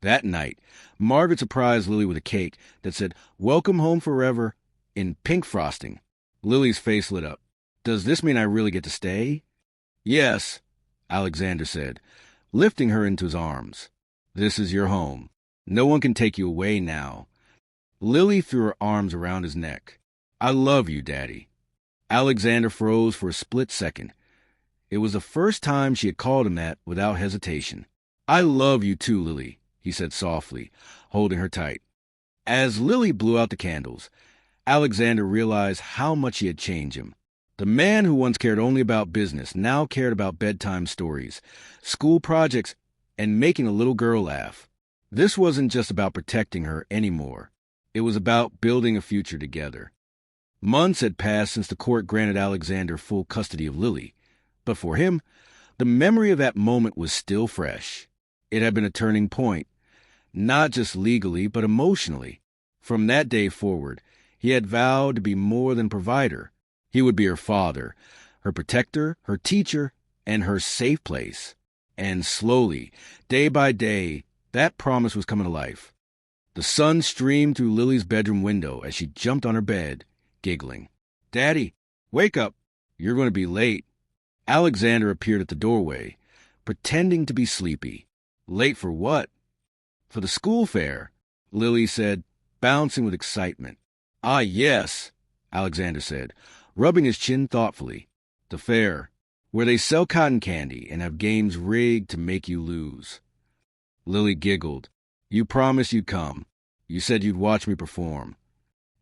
A: That night, Margaret surprised Lily with a cake that said, "Welcome home forever," in pink frosting. Lily's face lit up. "Does this mean I really get to stay?" "Yes," Alexander said, lifting her into his arms. "This is your home. No one can take you away now." Lily threw her arms around his neck. "I love you, Daddy." Alexander froze for a split second. It was the first time she had called him that without hesitation. "I love you too, Lily," he said softly, holding her tight. As Lily blew out the candles, Alexander realized how much he had changed him. The man who once cared only about business now cared about bedtime stories, school projects, and making a little girl laugh. This wasn't just about protecting her anymore. It was about building a future together. Months had passed since the court granted Alexander full custody of Lily, but for him, the memory of that moment was still fresh. It had been a turning point, not just legally, but emotionally. From that day forward, he had vowed to be more than provider. He would be her father, her protector, her teacher, and her safe place. And slowly, day by day, that promise was coming to life. The sun streamed through Lily's bedroom window as she jumped on her bed, giggling. "Daddy, wake up. You're going to be late." Alexander appeared at the doorway, pretending to be sleepy. "Late for what?" "For the school fair," Lily said, bouncing with excitement. "Ah, yes," Alexander said, rubbing his chin thoughtfully. "The fair, where they sell cotton candy and have games rigged to make you lose." Lily giggled. "You promised you'd come. You said you'd watch me perform."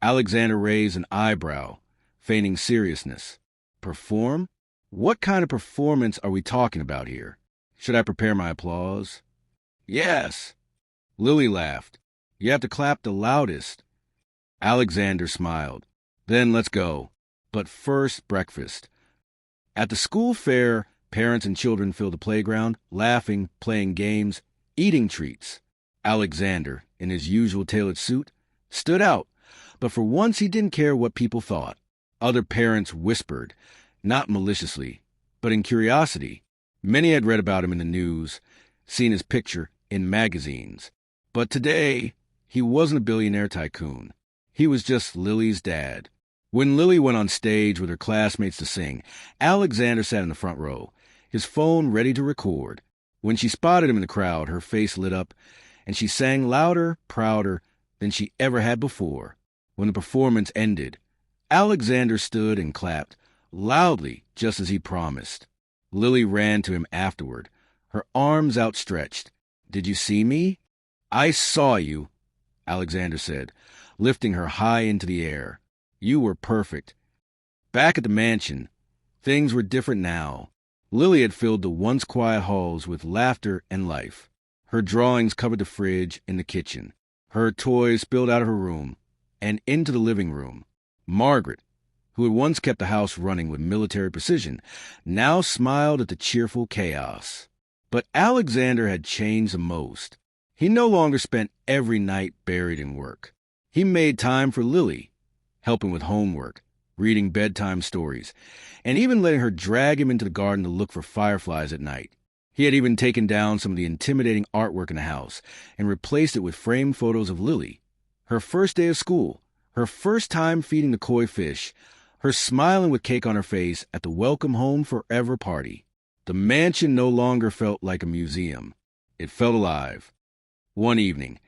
A: Alexander raised an eyebrow, feigning seriousness. "Perform? What kind of performance are we talking about here? Should I prepare my applause?" "Yes." Lily laughed. "You have to clap the loudest." Alexander smiled. "Then let's go. But first, breakfast." At the school fair, parents and children filled the playground, laughing, playing games, eating treats. Alexander, in his usual tailored suit, stood out, but for once he didn't care what people thought. Other parents whispered, not maliciously, but in curiosity. Many had read about him in the news, seen his picture in magazines. But today, he wasn't a billionaire tycoon. He was just Lily's dad. When Lily went on stage with her classmates to sing, Alexander sat in the front row, his phone ready to record. When she spotted him in the crowd, her face lit up, and she sang louder, prouder than she ever had before. When the performance ended, Alexander stood and clapped, loudly, just as he promised. Lily ran to him afterward, her arms outstretched. "Did you see me?" "I saw you," Alexander said, lifting her high into the air. "You were perfect." Back at the mansion, things were different now. Lily had filled the once quiet halls with laughter and life. Her drawings covered the fridge in the kitchen. Her toys spilled out of her room and into the living room. Margaret, who had once kept the house running with military precision, now smiled at the cheerful chaos. But Alexander had changed the most. He no longer spent every night buried in work. He made time for Lily, helping with homework, reading bedtime stories, and even letting her drag him into the garden to look for fireflies at night. He had even taken down some of the intimidating artwork in the house and replaced it with framed photos of Lily, her first day of school, her first time feeding the koi fish, her smiling with cake on her face at the Welcome Home Forever party. The mansion no longer felt like a museum. It felt alive. One evening,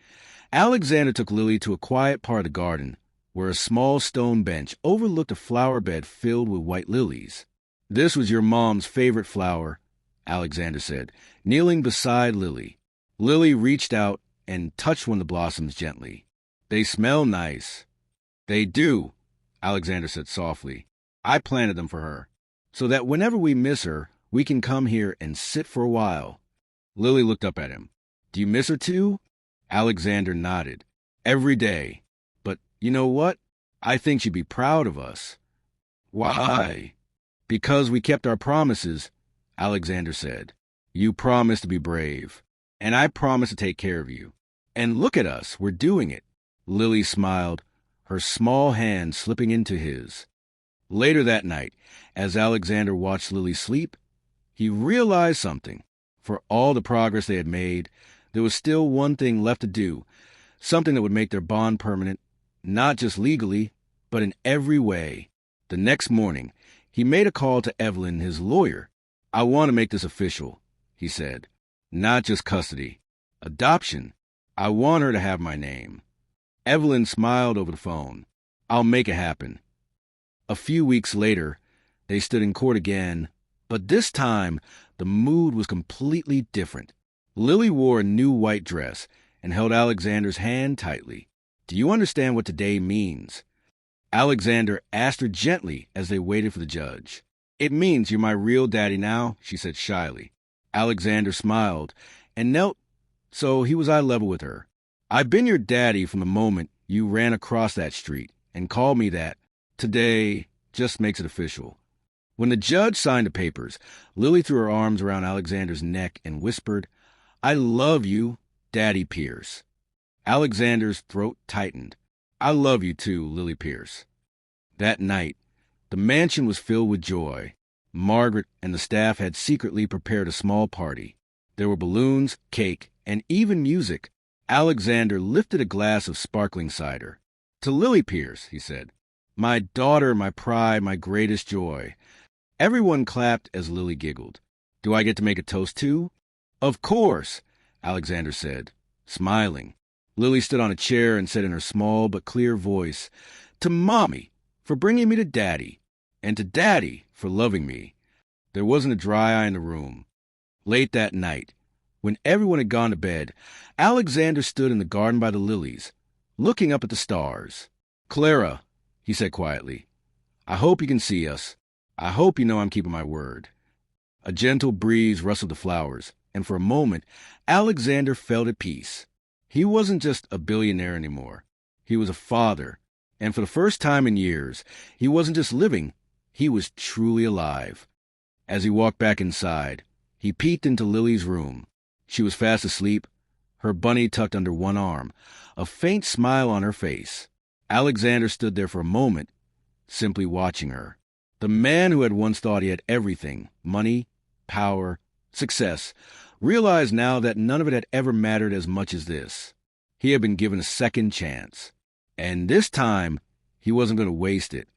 A: Alexander took Lily to a quiet part of the garden where a small stone bench overlooked a flower bed filled with white lilies. "This was your mom's favorite flower," Alexander said, kneeling beside Lily. Lily reached out and touched one of the blossoms gently. "They smell nice." "They do," Alexander said softly. "I planted them for her, so that whenever we miss her, we can come here and sit for a while." Lily looked up at him. "Do you miss her too?" Alexander nodded. "Every day. But you know what? I think she'd be proud of us." "Why?" "Because we kept our promises," Alexander said. "You promised to be brave, and I promised to take care of you. And look at us, we're doing it." Lily smiled, her small hand slipping into his. Later that night, as Alexander watched Lily sleep, he realized something. For all the progress they had made, there was still one thing left to do, something that would make their bond permanent, not just legally, but in every way. The next morning, he made a call to Evelyn, his lawyer. "I want to make this official," he said. "Not just custody. Adoption. I want her to have my name." Evelyn smiled over the phone. "I'll make it happen." A few weeks later, they stood in court again, but this time the mood was completely different. Lily wore a new white dress and held Alexander's hand tightly. "Do you understand what today means?" Alexander asked her gently as they waited for the judge. "It means you're my real daddy now," she said shyly. Alexander smiled and knelt so he was eye level with her. "I've been your daddy from the moment you ran across that street and called me that. Today just makes it official." When the judge signed the papers, Lily threw her arms around Alexander's neck and whispered, "I love you, Daddy Pierce." Alexander's throat tightened. "I love you too, Lily Pierce." That night, the mansion was filled with joy. Margaret and the staff had secretly prepared a small party. There were balloons, cake, and even music. Alexander lifted a glass of sparkling cider. "To Lily Pierce," he said. "My daughter, my pride, my greatest joy." Everyone clapped as Lily giggled. "Do I get to make a toast too?" "Of course," Alexander said, smiling. Lily stood on a chair and said in her small but clear voice, "To Mommy for bringing me to Daddy, and to Daddy for loving me." There wasn't a dry eye in the room. Late that night, when everyone had gone to bed, Alexander stood in the garden by the lilies, looking up at the stars. "Clara," he said quietly, "I hope you can see us. I hope you know I'm keeping my word." A gentle breeze rustled the flowers, and for a moment, Alexander felt at peace. He wasn't just a billionaire anymore. He was a father, and for the first time in years, he wasn't just living, he was truly alive. As he walked back inside, he peeked into Lily's room. She was fast asleep, her bunny tucked under one arm, a faint smile on her face. Alexander stood there for a moment, simply watching her. The man who had once thought he had everything, money, power, success, realized now that none of it had ever mattered as much as this. He had been given a second chance. And this time, he wasn't going to waste it.